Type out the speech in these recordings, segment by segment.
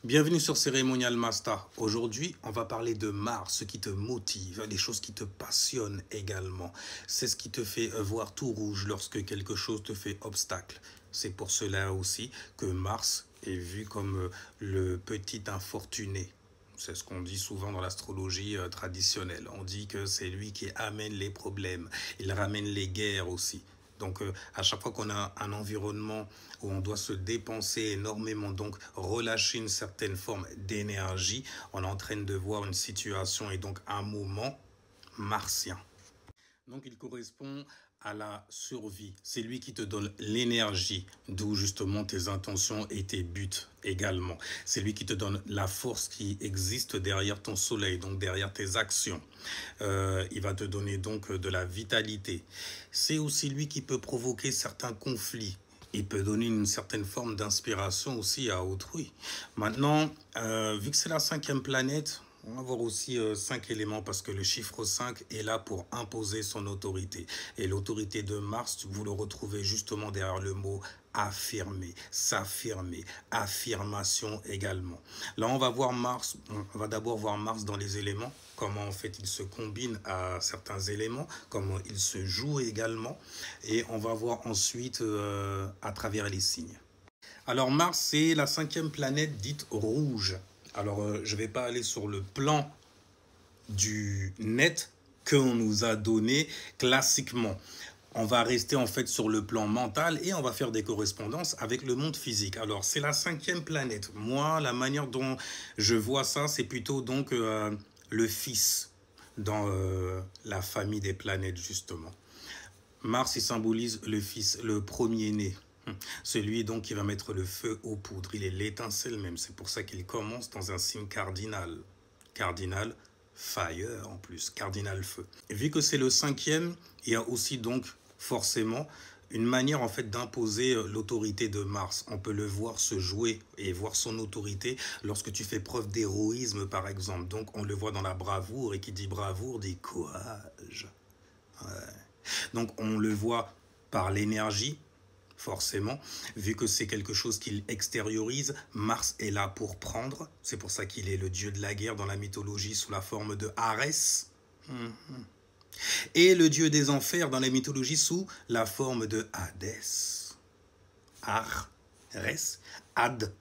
Bienvenue sur Cérémonial Master. Aujourd'hui, on va parler de Mars, ce qui te motive, des choses qui te passionnent également. C'est ce qui te fait voir tout rouge lorsque quelque chose te fait obstacle. C'est pour cela aussi que Mars est vu comme le petit infortuné. C'est ce qu'on dit souvent dans l'astrologie traditionnelle. On dit que c'est lui qui amène les problèmes. Il ramène les guerres aussi. Donc, à chaque fois qu'on a un environnement où on doit se dépenser énormément, donc relâcher une certaine forme d'énergie, on est en train de voir une situation et donc un moment martien. Donc, il correspond à la survie. C'est lui qui te donne l'énergie, d'où justement tes intentions et tes buts également. C'est lui qui te donne la force qui existe derrière ton soleil, donc derrière tes actions. Il va te donner donc de la vitalité. C'est aussi lui qui peut provoquer certains conflits. Il peut donner une certaine forme d'inspiration aussi à autrui. Maintenant, vu que c'est la 5e planète, on va voir aussi 5 éléments parce que le chiffre 5 est là pour imposer son autorité. Et l'autorité de Mars, vous le retrouvez justement derrière le mot affirmer, s'affirmer, affirmation également. Là, on va voir Mars, on va d'abord voir Mars dans les éléments, comment en fait il se combine à certains éléments, comment il se joue également. Et on va voir ensuite à travers les signes. Alors Mars, c'est la 5e planète dite rouge. Alors, je ne vais pas aller sur le plan du net qu'on nous a donné classiquement. On va rester en fait sur le plan mental et on va faire des correspondances avec le monde physique. Alors, c'est la 5e planète. Moi, la manière dont je vois ça, c'est plutôt donc le fils dans la famille des planètes, justement. Mars, il symbolise le fils, le premier-né. Celui donc qui va mettre le feu aux poudres. Il est l'étincelle même. C'est pour ça qu'il commence dans un signe cardinal. Cardinal fire en plus. Cardinal feu. Et vu que c'est le 5e, il y a aussi donc forcément une manière en fait d'imposer l'autorité de Mars. On peut le voir se jouer et voir son autorité lorsque tu fais preuve d'héroïsme par exemple. Donc on le voit dans la bravoure et qui dit bravoure dit courage. Ouais. Donc on le voit par l'énergie. Forcément, vu que c'est quelque chose qu'il extériorise, Mars est là pour prendre. C'est pour ça qu'il est le dieu de la guerre dans la mythologie sous la forme de Arès. Et le dieu des enfers dans la mythologie sous la forme de Hadès. Arès, Had.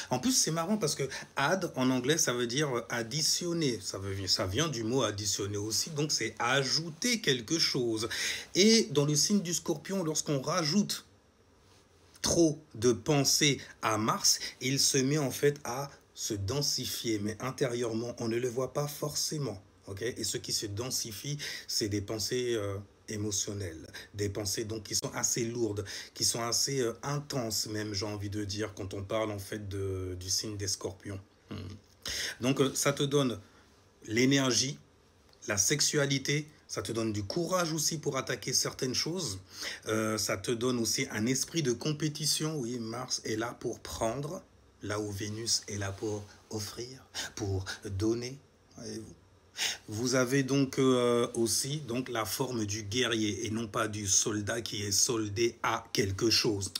En plus, c'est marrant parce que add en anglais, ça veut dire additionner. Ça vient du mot additionner aussi, donc c'est ajouter quelque chose. Et dans le signe du Scorpion, lorsqu'on rajoute trop de pensée à Mars, il se met en fait à se densifier, mais intérieurement, on ne le voit pas forcément. Okay? Et ce qui se densifie, c'est des pensées émotionnelles, des pensées donc qui sont assez lourdes, qui sont assez intenses même, j'ai envie de dire, quand on parle en fait du signe des Scorpions. Donc ça te donne l'énergie, la sexualité, ça te donne du courage aussi pour attaquer certaines choses. Ça te donne aussi un esprit de compétition. Oui, Mars est là pour prendre, là où Vénus est là pour offrir, pour donner. Voyez-vous. Vous avez donc aussi donc, la forme du guerrier et non pas du soldat qui est soldé à quelque chose.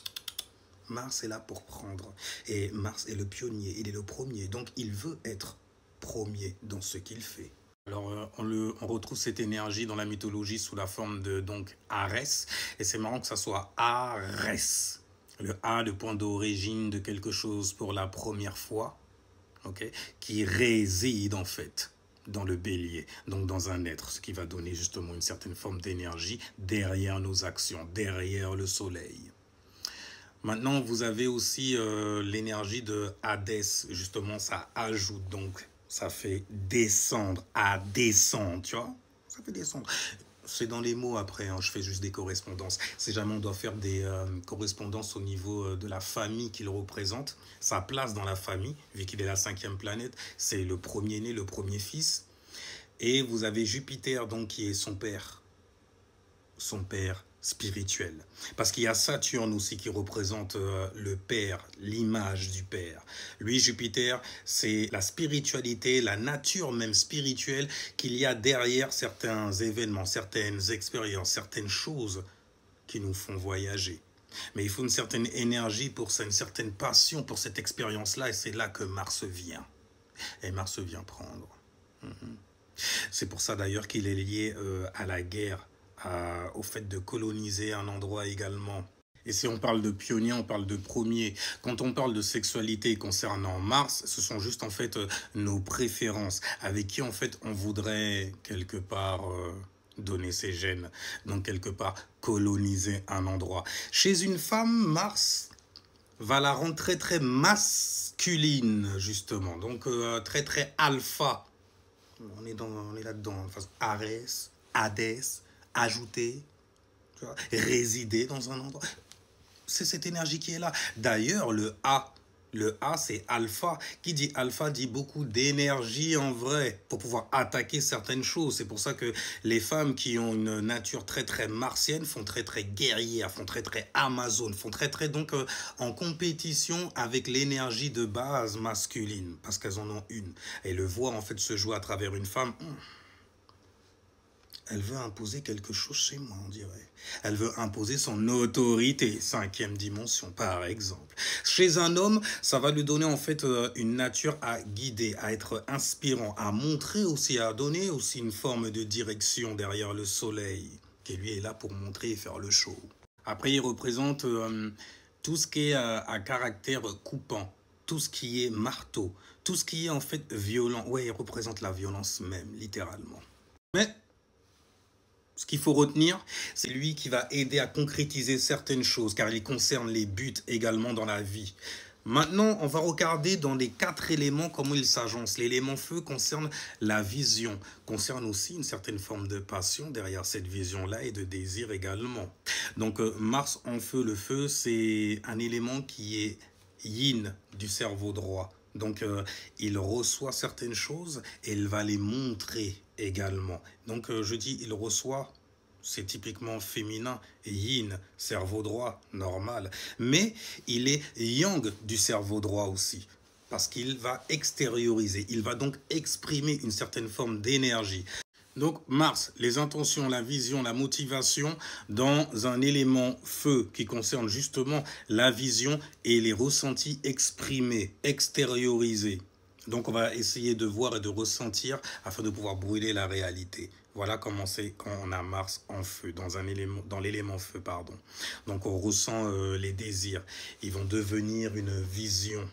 Mars est là pour prendre. Et Mars est le pionnier, il est le premier. Donc il veut être premier dans ce qu'il fait. Alors, on retrouve cette énergie dans la mythologie sous la forme de donc Arès. Et c'est marrant que ça soit Arès. Le A, le point d'origine de quelque chose pour la première fois, okay, qui réside en fait dans le bélier, donc dans un être, ce qui va donner justement une certaine forme d'énergie derrière nos actions, derrière le soleil. Maintenant, vous avez aussi l'énergie de Hadès, justement, ça ajoute donc. Ça fait descendre, à descendre, tu vois. Ça fait descendre. C'est dans les mots après, hein, je fais juste des correspondances. Si jamais on doit faire des correspondances au niveau de la famille qu'il représente, sa place dans la famille, vu qu'il est la 5e planète, c'est le premier-né, le premier fils. Et vous avez Jupiter, donc, qui est son père spirituel. Parce qu'il y a Saturne aussi qui représente le père, l'image du père. Lui, Jupiter, c'est la spiritualité, la nature même spirituelle qu'il y a derrière certains événements, certaines expériences, certaines choses qui nous font voyager. Mais il faut une certaine énergie pour ça, une certaine passion pour cette expérience-là, et c'est là que Mars vient. Et Mars vient prendre. C'est pour ça d'ailleurs qu'il est lié à la guerre, au fait de coloniser un endroit également. Et si on parle de pionnier, on parle de premier. Quand on parle de sexualité concernant Mars, ce sont juste en fait nos préférences, avec qui en fait on voudrait quelque part donner ses gènes, donc quelque part coloniser un endroit. Chez une femme, Mars va la rendre très très masculine justement, donc très très alpha. On est là-dedans, Arès, Hadès, ajouter, tu vois, résider dans un endroit. C'est cette énergie qui est là. D'ailleurs, le A, c'est alpha. Qui dit alpha dit beaucoup d'énergie en vrai pour pouvoir attaquer certaines choses. C'est pour ça que les femmes qui ont une nature très très martienne font très très guerrière, font très très amazone, font très très donc en compétition avec l'énergie de base masculine parce qu'elles en ont une. Et le voir en fait se jouer à travers une femme. Elle veut imposer quelque chose chez moi, on dirait. Elle veut imposer son autorité, 5e dimension, par exemple. Chez un homme, ça va lui donner en fait une nature à guider, à être inspirant, à montrer aussi, à donner aussi une forme de direction derrière le soleil, qui lui est là pour montrer et faire le show. Après, il représente tout ce qui est à caractère coupant, tout ce qui est marteau, tout ce qui est en fait violent. Ouais, il représente la violence même, littéralement. Mais ce qu'il faut retenir, c'est lui qui va aider à concrétiser certaines choses, car il concerne les buts également dans la vie. Maintenant, on va regarder dans les 4 éléments comment ils s'agencent. L'élément feu concerne la vision, concerne aussi une certaine forme de passion derrière cette vision-là et de désir également. Donc Mars en feu, le feu, c'est un élément qui est yin du cerveau droit. Donc, il reçoit certaines choses et il va les montrer également. Donc, je dis il reçoit, c'est typiquement féminin, yin, cerveau droit, normal. Mais il est yang du cerveau droit aussi, parce qu'il va extérioriser, il va donc exprimer une certaine forme d'énergie. Donc Mars, les intentions, la vision, la motivation dans un élément feu qui concerne justement la vision et les ressentis exprimés, extériorisés. Donc on va essayer de voir et de ressentir afin de pouvoir brûler la réalité. Voilà comment c'est quand on a Mars en feu, dans l'élément feu, pardon. Donc on ressent les désirs. Ils vont devenir une vision,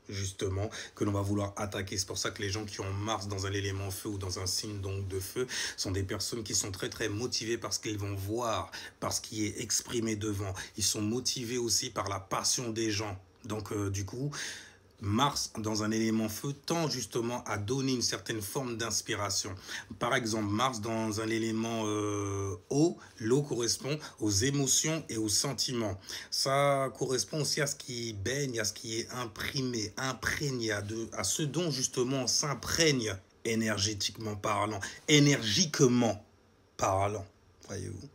justement, que l'on va vouloir attaquer. C'est pour ça que les gens qui ont Mars dans un élément feu ou dans un signe donc de feu sont des personnes qui sont très très motivées par ce qu'ils vont voir, par ce qui est exprimé devant. Ils sont motivés aussi par la passion des gens. Donc du coup, Mars dans un élément feu tend justement à donner une certaine forme d'inspiration. Par exemple, Mars dans un élément eau, l'eau correspond aux émotions et aux sentiments. Ça correspond aussi à ce qui baigne, à ce qui est imprimé, imprégné, à ce dont justement on s'imprègne énergétiquement parlant, énergiquement parlant, voyez-vous.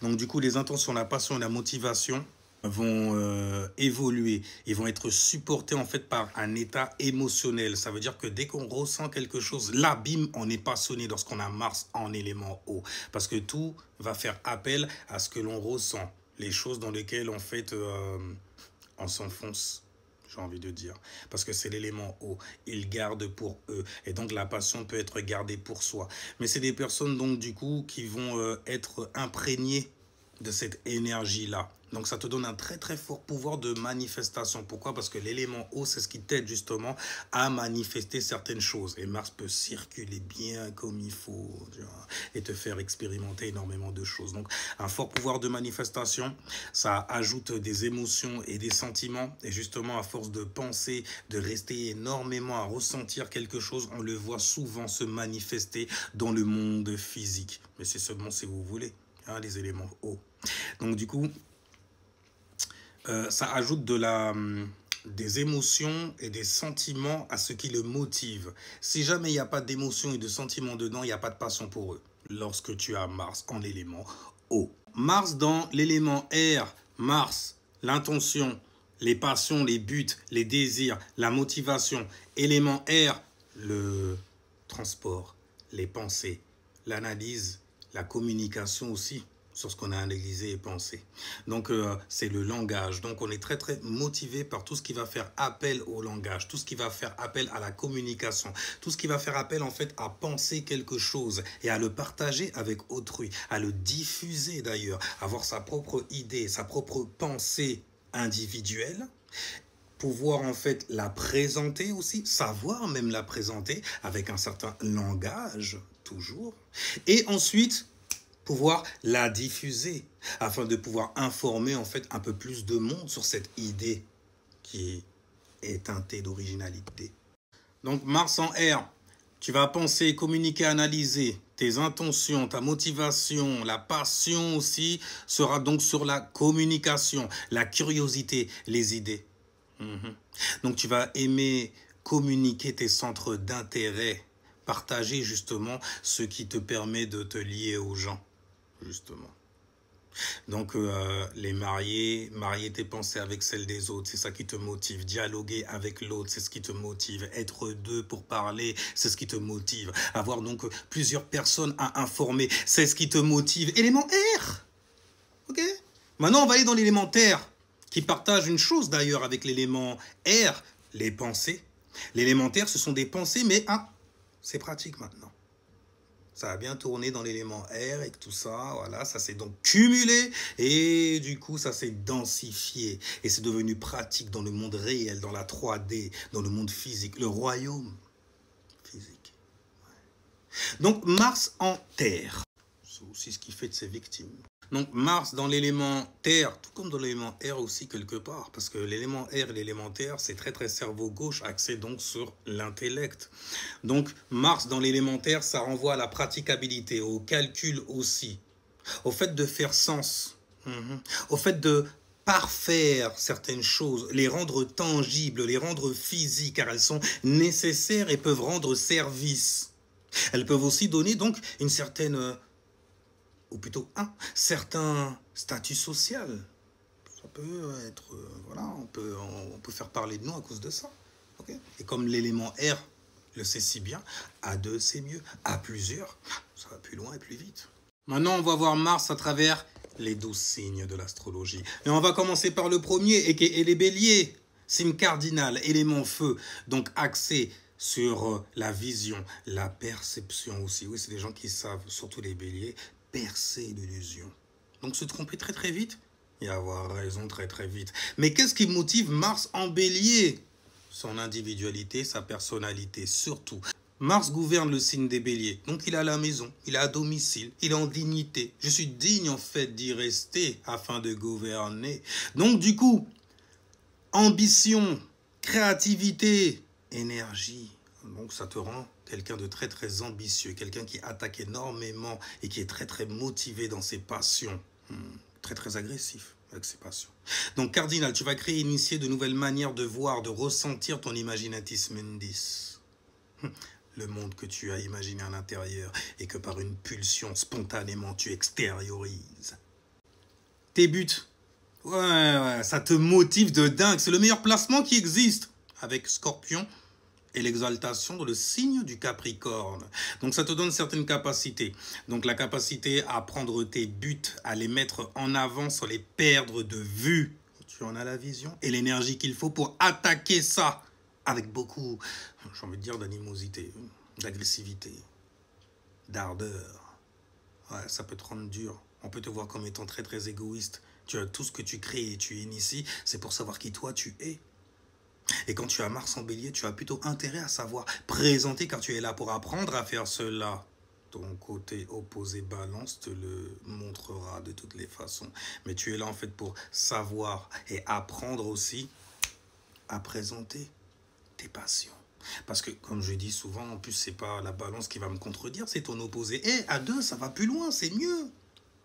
Donc du coup, les intentions, la passion et la motivation vont évoluer, ils vont être supportés en fait par un état émotionnel. Ça veut dire que dès qu'on ressent quelque chose, là, bim, on est passionné lorsqu'on a Mars en élément eau. Parce que tout va faire appel à ce que l'on ressent, les choses dans lesquelles en fait on s'enfonce, j'ai envie de dire. Parce que c'est l'élément eau, ils gardent pour eux. Et donc la passion peut être gardée pour soi. Mais c'est des personnes donc du coup qui vont être imprégnées de cette énergie-là. Donc ça te donne un très très fort pouvoir de manifestation. Pourquoi? Parce que l'élément eau, c'est ce qui t'aide justement à manifester certaines choses. Et Mars peut circuler bien comme il faut, tu vois, et te faire expérimenter énormément de choses. Donc un fort pouvoir de manifestation, ça ajoute des émotions et des sentiments. Et justement, à force de penser, de rester énormément à ressentir quelque chose, on le voit souvent se manifester dans le monde physique. Mais c'est seulement si vous voulez, hein, les éléments eau. Donc du coup, ça ajoute des émotions et des sentiments à ce qui le motive. Si jamais il n'y a pas d'émotions et de sentiments dedans, il n'y a pas de passion pour eux. Lorsque tu as Mars en élément eau. Mars dans l'élément air, Mars, l'intention, les passions, les buts, les désirs, la motivation. Élément air, le transport, les pensées, l'analyse, la communication aussi. sur ce qu'on a analysé et pensé. Donc, c'est le langage. Donc, on est très, très motivé par tout ce qui va faire appel au langage, tout ce qui va faire appel à la communication, tout ce qui va faire appel, en fait, à penser quelque chose et à le partager avec autrui, à le diffuser d'ailleurs, avoir sa propre idée, sa propre pensée individuelle, pouvoir en fait la présenter aussi, savoir même la présenter avec un certain langage, toujours, et ensuite pouvoir la diffuser afin de pouvoir informer en fait un peu plus de monde sur cette idée qui est teintée d'originalité. Donc Mars en R, tu vas penser, communiquer, analyser tes intentions, ta motivation, la passion aussi sera donc sur la communication, la curiosité, les idées. Donc tu vas aimer communiquer tes centres d'intérêt, partager justement ce qui te permet de te lier aux gens. Justement. Donc, les marier tes pensées avec celles des autres, c'est ça qui te motive. Dialoguer avec l'autre, c'est ce qui te motive. Être deux pour parler, c'est ce qui te motive. Avoir donc plusieurs personnes à informer, c'est ce qui te motive. Élément R. Ok. Maintenant, on va aller dans l'élémentaire, qui partage une chose d'ailleurs avec l'élément R, les pensées. L'élémentaire, ce sont des pensées, mais c'est pratique maintenant. Ça a bien tourné dans l'élément R et tout ça, voilà, ça s'est donc cumulé et du coup ça s'est densifié et c'est devenu pratique dans le monde réel, dans la 3D, dans le monde physique, le royaume physique. Ouais. Donc Mars en Terre, c'est aussi ce qui fait de ses victimes. Donc Mars dans l'élément Terre, tout comme dans l'élément R aussi quelque part, parce que l'élément R et l'élément Terre, c'est très très cerveau gauche, axé donc sur l'intellect. Donc Mars dans l'élément Terre, ça renvoie à la praticabilité, au calcul aussi, au fait de faire sens, au fait de parfaire certaines choses, les rendre tangibles, les rendre physiques, car elles sont nécessaires et peuvent rendre service. Elles peuvent aussi donner donc une certaine... ou plutôt un certain statut social. Ça peut être, voilà, on peut faire parler de nous à cause de ça. Okay. Et comme l'élément R le sait si bien, à deux c'est mieux, à plusieurs, ça va plus loin et plus vite. Maintenant, on va voir Mars à travers les 12 signes de l'astrologie. Et on va commencer par le premier, et les béliers. Signe cardinal, élément feu, donc axé sur la vision, la perception aussi. Oui, c'est des gens qui savent, surtout les béliers, percer l'illusion. Donc se tromper très très vite et avoir raison très très vite. Mais qu'est-ce qui motive Mars en bélier? Son individualité, sa personnalité, surtout. Mars gouverne le signe des béliers. Donc il est à la maison, il est à domicile, il est en dignité. Je suis digne en fait d'y rester afin de gouverner. Donc du coup, ambition, créativité, énergie. Donc ça te rend quelqu'un de très très ambitieux, quelqu'un qui attaque énormément et qui est très très motivé dans ses passions, très très agressif avec ses passions. Donc cardinal, tu vas créer, initier de nouvelles manières de voir, de ressentir ton imaginatis mundis. Le monde que tu as imaginé à l'intérieur et que par une pulsion spontanément tu extériorises. Tes buts, ouais, ça te motive de dingue, c'est le meilleur placement qui existe avec Scorpion et l'exaltation dans le signe du Capricorne. Donc ça te donne certaines capacités. Donc la capacité à prendre tes buts, à les mettre en avant sans les perdre de vue. Tu en as la vision et l'énergie qu'il faut pour attaquer ça avec beaucoup, j'ai envie de dire, d'animosité, d'agressivité, d'ardeur. Ouais, ça peut te rendre dur. On peut te voir comme étant très très égoïste. Tu as tout ce que tu crées et tu inities, c'est pour savoir qui toi tu es. Et quand tu as Mars en bélier, tu as plutôt intérêt à savoir présenter car tu es là pour apprendre à faire cela. Ton côté opposé balance te le montrera de toutes les façons. Mais tu es là en fait pour savoir et apprendre aussi à présenter tes passions. Parce que comme je dis souvent, en plus c'est pas la balance qui va me contredire, c'est ton opposé. Et à deux, ça va plus loin, c'est mieux.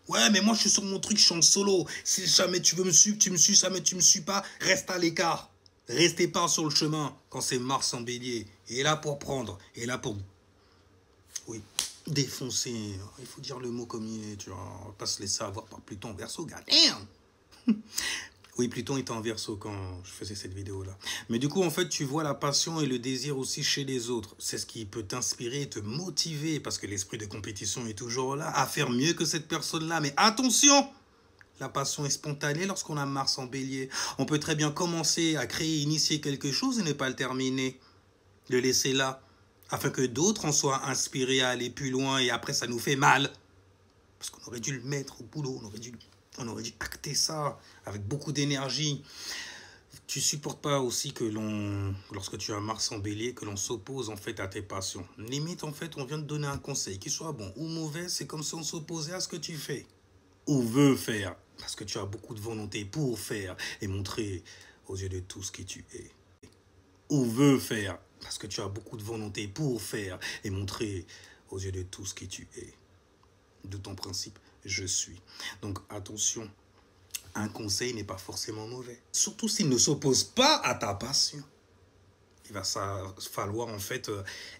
Ouais, mais moi je suis sur mon truc, je suis en solo. Si jamais tu veux me suivre, tu me suis, jamais tu me suis pas, reste à l'écart. Restez pas sur le chemin quand c'est Mars en bélier. Il est là pour prendre. Il est là pour... Oui, défoncer. Il faut dire le mot comme il est, tu vois. On va pas se laisser avoir par Pluton Verseau, gars. Oui, Pluton était en Verseau quand je faisais cette vidéo-là. Mais du coup, en fait, tu vois la passion et le désir aussi chez les autres. C'est ce qui peut t'inspirer et te motiver, parce que l'esprit de compétition est toujours là, à faire mieux que cette personne-là. Mais attention! La passion est spontanée lorsqu'on a Mars en Bélier. On peut très bien commencer à créer, initier quelque chose et ne pas le terminer. Le laisser là, afin que d'autres en soient inspirés à aller plus loin, et après ça nous fait mal. Parce qu'on aurait dû le mettre au boulot, on aurait dû acter ça avec beaucoup d'énergie. Tu supportes pas aussi que lorsque tu as Mars en Bélier, que l'on s'oppose en fait à tes passions. Limite, en fait, on vient de donner un conseil, qu'il soit bon ou mauvais, c'est comme si on s'opposait à ce que tu fais ou veut faire. Parce que tu as beaucoup de volonté pour faire et montrer aux yeux de tous qui tu es. Ou veut faire. Parce que tu as beaucoup de volonté pour faire et montrer aux yeux de tous qui tu es. De ton principe, je suis. Donc attention, un conseil n'est pas forcément mauvais. Surtout s'il ne s'oppose pas à ta passion. Il va falloir en fait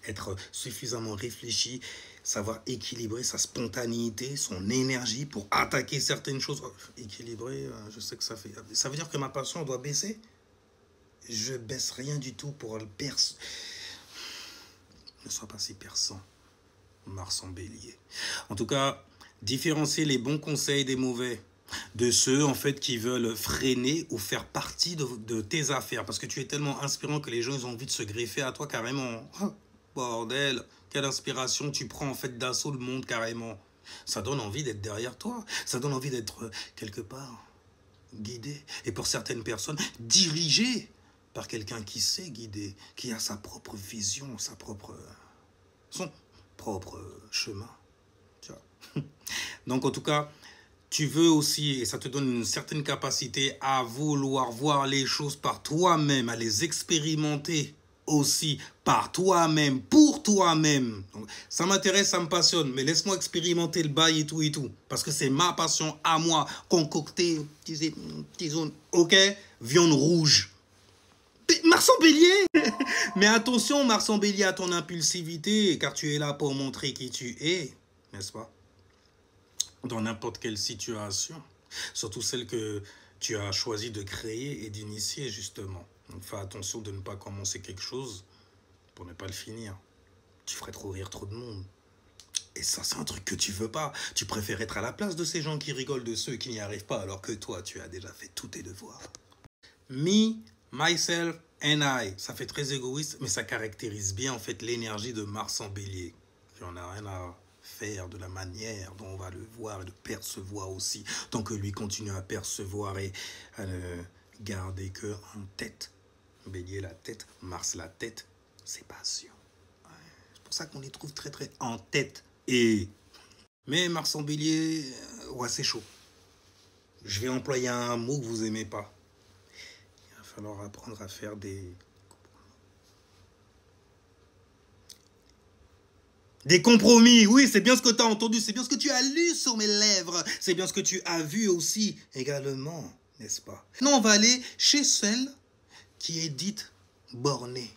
être suffisamment réfléchi, savoir équilibrer sa spontanéité, son énergie pour attaquer certaines choses. Équilibrer, je sais que ça veut dire que ma passion doit baisser. Je baisse rien du tout pour le percer. Ne sois pas si perçant. Mars en Bélier. En tout cas, différencier les bons conseils des mauvais. De ceux, en fait, qui veulent freiner ou faire partie de tes affaires. Parce que tu es tellement inspirant que les gens, ils ont envie de se greffer à toi carrément. Oh, bordel, quelle inspiration, tu prends en fait d'assaut le monde carrément. Ça donne envie d'être derrière toi. Ça donne envie d'être quelque part guidé. Et pour certaines personnes, dirigé par quelqu'un qui sait guider, qui a sa propre vision, son propre chemin. Tu vois. Donc, en tout cas, tu veux aussi, et ça te donne une certaine capacité à vouloir voir les choses par toi-même, à les expérimenter aussi par toi-même, pour toi-même. Ça m'intéresse, ça me passionne, mais laisse-moi expérimenter le bail et tout, parce que c'est ma passion à moi, concocter, tisane, ok, viande rouge. Mars en Bélier. Mais attention, Mars en Bélier, à ton impulsivité, car tu es là pour montrer qui tu es, n'est-ce pas? Dans n'importe quelle situation, surtout celle que tu as choisi de créer et d'initier justement. Donc fais attention de ne pas commencer quelque chose pour ne pas le finir. Tu ferais trop rire trop de monde. Et ça, c'est un truc que tu veux pas. Tu préfères être à la place de ces gens qui rigolent de ceux qui n'y arrivent pas, alors que toi, tu as déjà fait tous tes devoirs. Me, myself and I. Ça fait très égoïste, mais ça caractérise bien en fait l'énergie de Mars en Bélier. J'en ai rien à faire de la manière dont on va le voir et le percevoir aussi. Tant que lui continue à percevoir et à ne garder que en tête. Bélier la tête, Mars la tête, c'est passion. Ouais, c'est pour ça qu'on les trouve très très en tête. Mais Mars en Bélier, ouais, c'est chaud. Je vais employer un mot que vous aimez pas. Il va falloir apprendre à faire des compromis. Oui, c'est bien ce que tu as entendu, c'est bien ce que tu as lu sur mes lèvres, c'est bien ce que tu as vu aussi également, n'est-ce pas? Non, on va aller chez celle qui est dite bornée.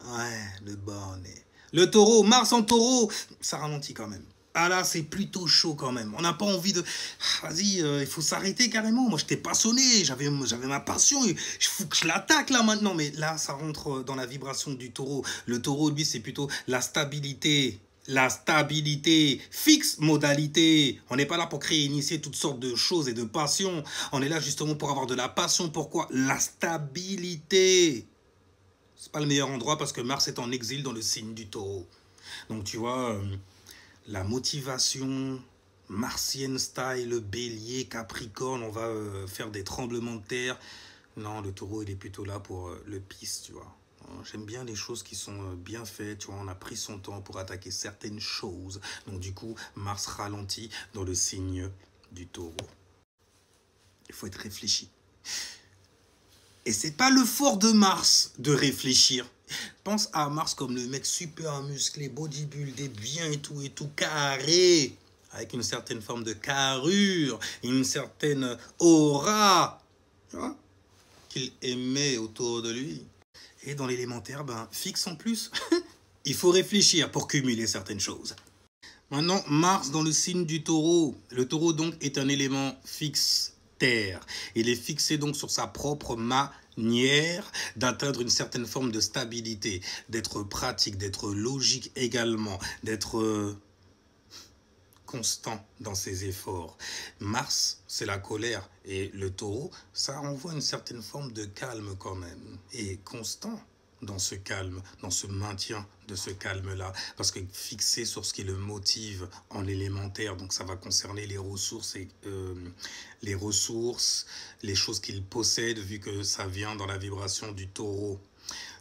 Ouais, le borné. Le taureau, Mars en taureau, ça ralentit quand même. Ah là, c'est plutôt chaud quand même. On n'a pas envie de... Vas-y, il faut s'arrêter carrément. Moi, j'étais passionné, j'avais ma passion. Il faut que je l'attaque là maintenant. Mais là, ça rentre dans la vibration du taureau. Le taureau, lui, c'est plutôt la stabilité. La stabilité, fixe modalité. On n'est pas là pour créer, initier toutes sortes de choses et de passions. On est là justement pour avoir de la passion. Pourquoi? La stabilité. C'est pas le meilleur endroit parce que Mars est en exil dans le signe du taureau. Donc, tu vois... la motivation martienne style, bélier, capricorne, on va faire des tremblements de terre. Non, le taureau, il est plutôt là pour le peace, tu vois. J'aime bien les choses qui sont bien faites, tu vois. On a pris son temps pour attaquer certaines choses. Donc du coup, Mars ralentit dans le signe du taureau. Il faut être réfléchi. Et c'est pas le fort de Mars de réfléchir. Pense à Mars comme le mec super musclé, bodybuildé, bien et tout, carré, avec une certaine forme de carrure, une certaine aura, tu vois, qu'il aimait autour de lui. Et dans l'élémentaire, ben, fixe en plus. Il faut réfléchir pour cumuler certaines choses. Maintenant, Mars dans le signe du taureau. Le taureau, donc, est un élément fixe. Terre. Il est fixé donc sur sa propre manière d'atteindre une certaine forme de stabilité, d'être pratique, d'être logique également, d'être constant dans ses efforts. Mars, c'est la colère, et le taureau, ça renvoie une certaine forme de calme quand même, et constant dans ce calme, dans ce maintien de ce calme-là, parce que fixé sur ce qui le motive en l'élémentaire, donc ça va concerner les ressources, les choses qu'il possède, vu que ça vient dans la vibration du taureau.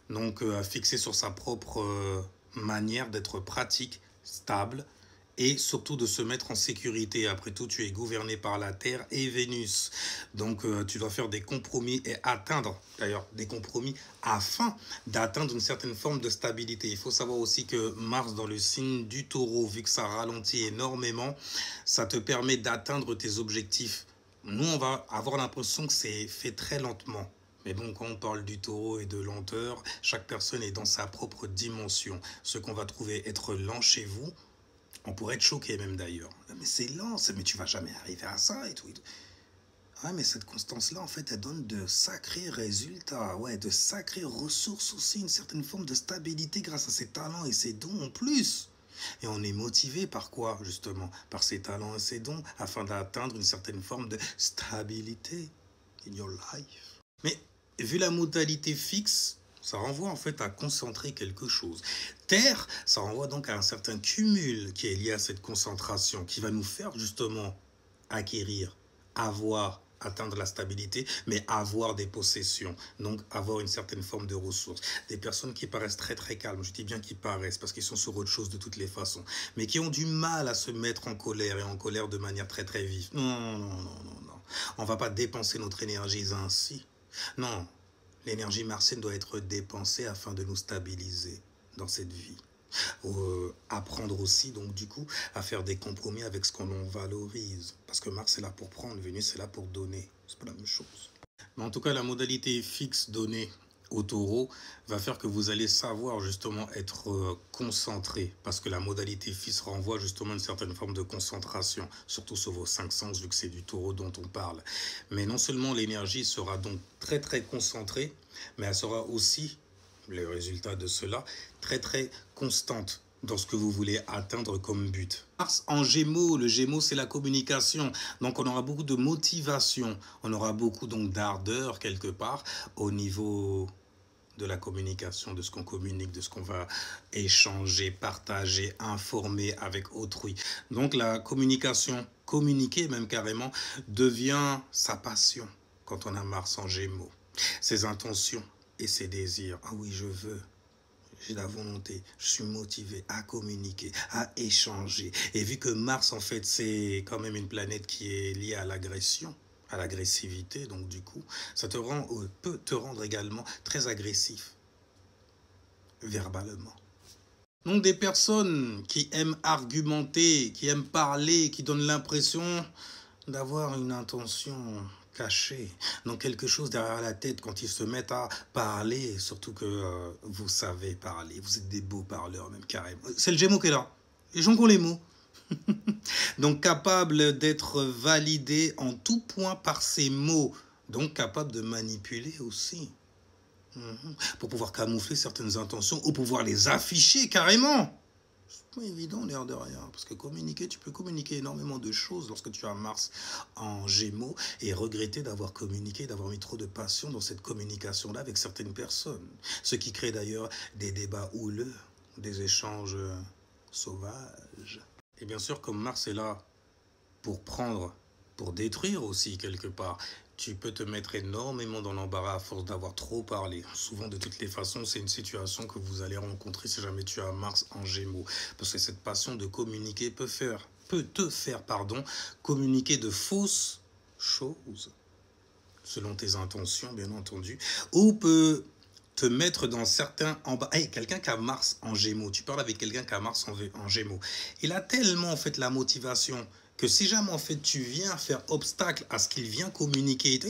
Donc fixé sur sa propre manière d'être pratique, stable, et surtout de se mettre en sécurité. Après tout, tu es gouverné par la Terre et Vénus. Donc, tu dois faire des compromis et atteindre, d'ailleurs, des compromis afin d'atteindre une certaine forme de stabilité. Il faut savoir aussi que Mars, dans le signe du Taureau, vu que ça ralentit énormément, ça te permet d'atteindre tes objectifs. Nous, on va avoir l'impression que c'est fait très lentement. Mais bon, quand on parle du taureau et de lenteur, chaque personne est dans sa propre dimension. Ce qu'on va trouver être lent chez vous, on pourrait être choqué même d'ailleurs. Mais c'est lent, mais tu vas jamais arriver à ça et tout. Ouais, mais cette constance-là, en fait, elle donne de sacrés résultats, ouais, de sacrées ressources aussi, une certaine forme de stabilité grâce à ses talents et ses dons en plus. Et on est motivé par quoi, justement? Par ses talents et ses dons, afin d'atteindre une certaine forme de stabilité in your life. Mais vu la modalité fixe, ça renvoie en fait à concentrer quelque chose. Terre, ça renvoie donc à un certain cumul qui est lié à cette concentration, qui va nous faire justement acquérir, avoir, atteindre la stabilité, mais avoir des possessions, donc avoir une certaine forme de ressources. Des personnes qui paraissent très très calmes, je dis bien qu'ils paraissent, parce qu'ils sont sur autre chose de toutes les façons, mais qui ont du mal à se mettre en colère, et en colère de manière très très vive. Non, non, non, non, non. On ne va pas dépenser notre énergie ainsi. Non. L'énergie martienne doit être dépensée afin de nous stabiliser dans cette vie. Apprendre aussi, donc du coup, à faire des compromis avec ce qu'on valorise. Parce que Mars est là pour prendre, Vénus est là pour donner. C'est pas la même chose. Mais en tout cas, la modalité fixe donnée au taureau va faire que vous allez savoir justement être concentré, parce que la modalité fixe renvoie justement une certaine forme de concentration, surtout sur vos 5 sens, vu que c'est du taureau dont on parle. Mais non seulement l'énergie sera donc très très concentrée, mais elle sera aussi, le résultat de cela, très très constante dans ce que vous voulez atteindre comme but. Mars en Gémeaux, le Gémeaux c'est la communication, donc on aura beaucoup de motivation, on aura beaucoup donc d'ardeur quelque part au niveau de la communication, de ce qu'on communique, de ce qu'on va échanger, partager, informer avec autrui. Donc la communication, communiquer même carrément, devient sa passion quand on a Mars en Gémeaux. Ses intentions et ses désirs, ah oui je veux. J'ai la volonté, je suis motivé à communiquer, à échanger. Et vu que Mars, en fait, c'est quand même une planète qui est liée à l'agression, à l'agressivité, donc du coup, ça peut te rendre également très agressif, verbalement. Donc des personnes qui aiment argumenter, qui aiment parler, qui donnent l'impression d'avoir une intention cachée, donc quelque chose derrière la tête quand ils se mettent à parler, surtout que vous savez parler, vous êtes des beaux parleurs même carrément. C'est le Gémeaux qui est là, les gens qui ont les mots. Donc capable d'être validé en tout point par ses mots, donc capable de manipuler aussi. Pour pouvoir camoufler certaines intentions ou pouvoir les afficher carrément. C'est pas évident l'air de rien, parce que communiquer, tu peux communiquer énormément de choses lorsque tu as Mars en Gémeaux et regretter d'avoir communiqué, d'avoir mis trop de passion dans cette communication-là avec certaines personnes. Ce qui crée d'ailleurs des débats houleux, des échanges sauvages. Et bien sûr, comme Mars est là pour prendre, pour détruire aussi quelque part, tu peux te mettre énormément dans l'embarras à force d'avoir trop parlé. Souvent, de toutes les façons, c'est une situation que vous allez rencontrer si jamais tu as Mars en Gémeaux. Parce que cette passion de communiquer peut te faire communiquer de fausses choses, selon tes intentions, bien entendu, ou peut te mettre dans certains embarras. Hey, quelqu'un qui a Mars en Gémeaux, tu parles avec quelqu'un qui a Mars en Gémeaux. Il a tellement en fait la motivation que si jamais en fait tu viens faire obstacle à ce qu'il vient communiquer,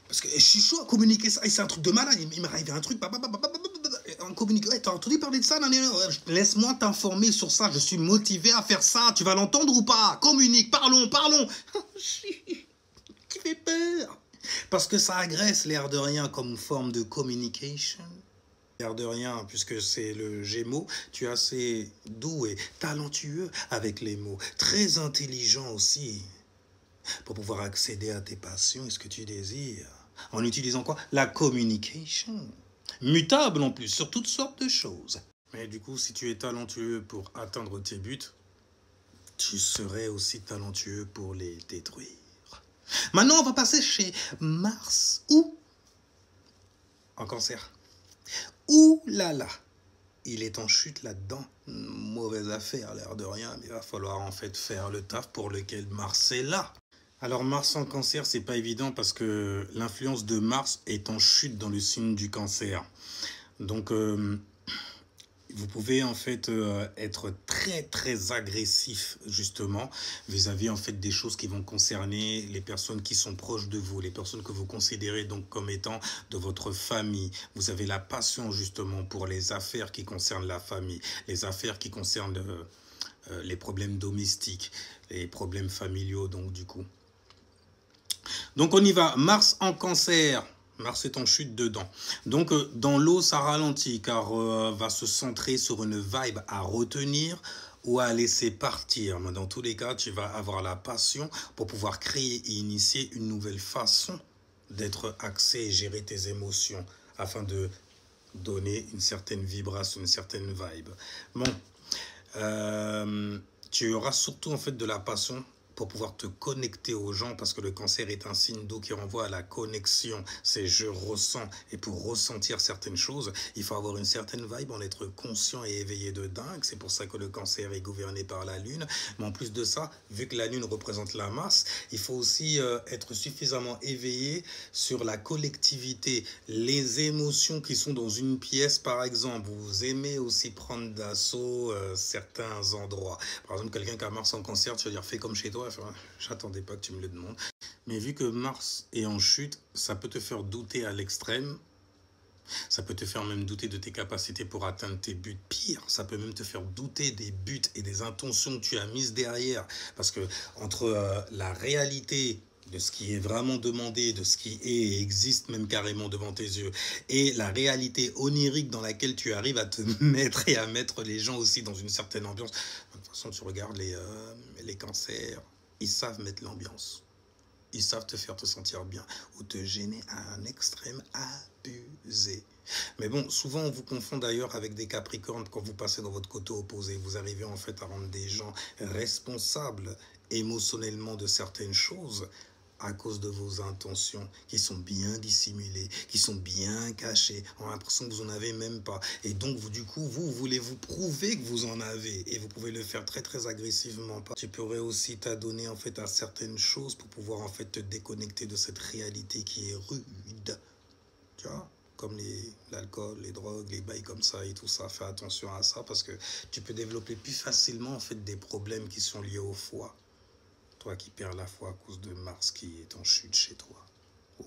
parce que je suis chaud à communiquer ça, et c'est un truc de malade, il m'est arrivé un truc, en communication. Ouais, t'as entendu parler de ça? Non, non, non. Laisse-moi t'informer sur ça. Je suis motivé à faire ça. Tu vas l'entendre ou pas? Communique, parlons, parlons. Qui fait peur? Parce que ça agresse l'air de rien comme forme de communication. L'air de rien, puisque c'est le Gémeaux, tu es assez doux et talentueux avec les mots. Très intelligent aussi, pour pouvoir accéder à tes passions et ce que tu désires. En utilisant quoi? La communication. Mutable en plus, sur toutes sortes de choses. Mais du coup, si tu es talentueux pour atteindre tes buts, tu serais aussi talentueux pour les détruire. Maintenant, on va passer chez Mars. Où? En Cancer. Ouh là là, il est en chute là-dedans. Mauvaise affaire, l'air de rien, mais il va falloir en fait faire le taf pour lequel Mars est là. Alors Mars en Cancer, c'est pas évident parce que l'influence de Mars est en chute dans le signe du Cancer. Donc vous pouvez en fait être très agressif justement vis-à-vis en fait des choses qui vont concerner les personnes qui sont proches de vous, les personnes que vous considérez donc comme étant de votre famille. Vous avez la passion justement pour les affaires qui concernent la famille, les affaires qui concernent les problèmes domestiques, les problèmes familiaux donc du coup. Donc on y va, Mars en Cancer. Mars est en chute dedans. Donc, dans l'eau, ça ralentit car va se centrer sur une vibe à retenir ou à laisser partir. Mais dans tous les cas, tu vas avoir la passion pour pouvoir créer et initier une nouvelle façon d'être axé et gérer tes émotions afin de donner une certaine vibration, une certaine vibe. Bon, tu auras surtout en fait de la passion pour pouvoir te connecter aux gens, parce que le Cancer est un signe d'eau qui renvoie à la connexion. C'est je ressens, et pour ressentir certaines choses, il faut avoir une certaine vibe, en être conscient et éveillé de dingue. C'est pour ça que le Cancer est gouverné par la Lune. Mais en plus de ça, vu que la Lune représente la masse, il faut aussi être suffisamment éveillé sur la collectivité, les émotions qui sont dans une pièce, par exemple. Vous aimez aussi prendre d'assaut certains endroits. Par exemple, quelqu'un qui a Mars en Cancer, tu vas dire fais comme chez toi. Enfin, j'attendais pas que tu me le demandes. Mais vu que Mars est en chute, ça peut te faire douter à l'extrême. Ça peut te faire même douter de tes capacités pour atteindre tes buts. Pire, ça peut même te faire douter des buts et des intentions que tu as mises derrière. Parce que entre la réalité de ce qui est vraiment demandé, de ce qui est et existe même carrément devant tes yeux, et la réalité onirique dans laquelle tu arrives à te mettre et à mettre les gens aussi dans une certaine ambiance. De toute façon, tu regardes les cancers, ils savent mettre l'ambiance. Ils savent te faire te sentir bien ou te gêner à un extrême abusé. Mais bon, souvent on vous confond d'ailleurs avec des Capricornes quand vous passez dans votre côté opposé. Vous arrivez en fait à rendre des gens responsables émotionnellement de certaines choses à cause de vos intentions qui sont bien dissimulées, qui sont bien cachées. On a l'impression que vous n'en avez même pas. Et donc, vous, du coup, vous voulez vous prouver que vous en avez. Et vous pouvez le faire très agressivement. Tu pourrais aussi t'adonner en fait à certaines choses pour pouvoir en fait te déconnecter de cette réalité qui est rude. Tu vois ? Comme l'alcool, les drogues, les bails comme ça et tout ça. Fais attention à ça parce que tu peux développer plus facilement en fait des problèmes qui sont liés au foie. Toi qui perds la foi à cause de Mars qui est en chute chez toi,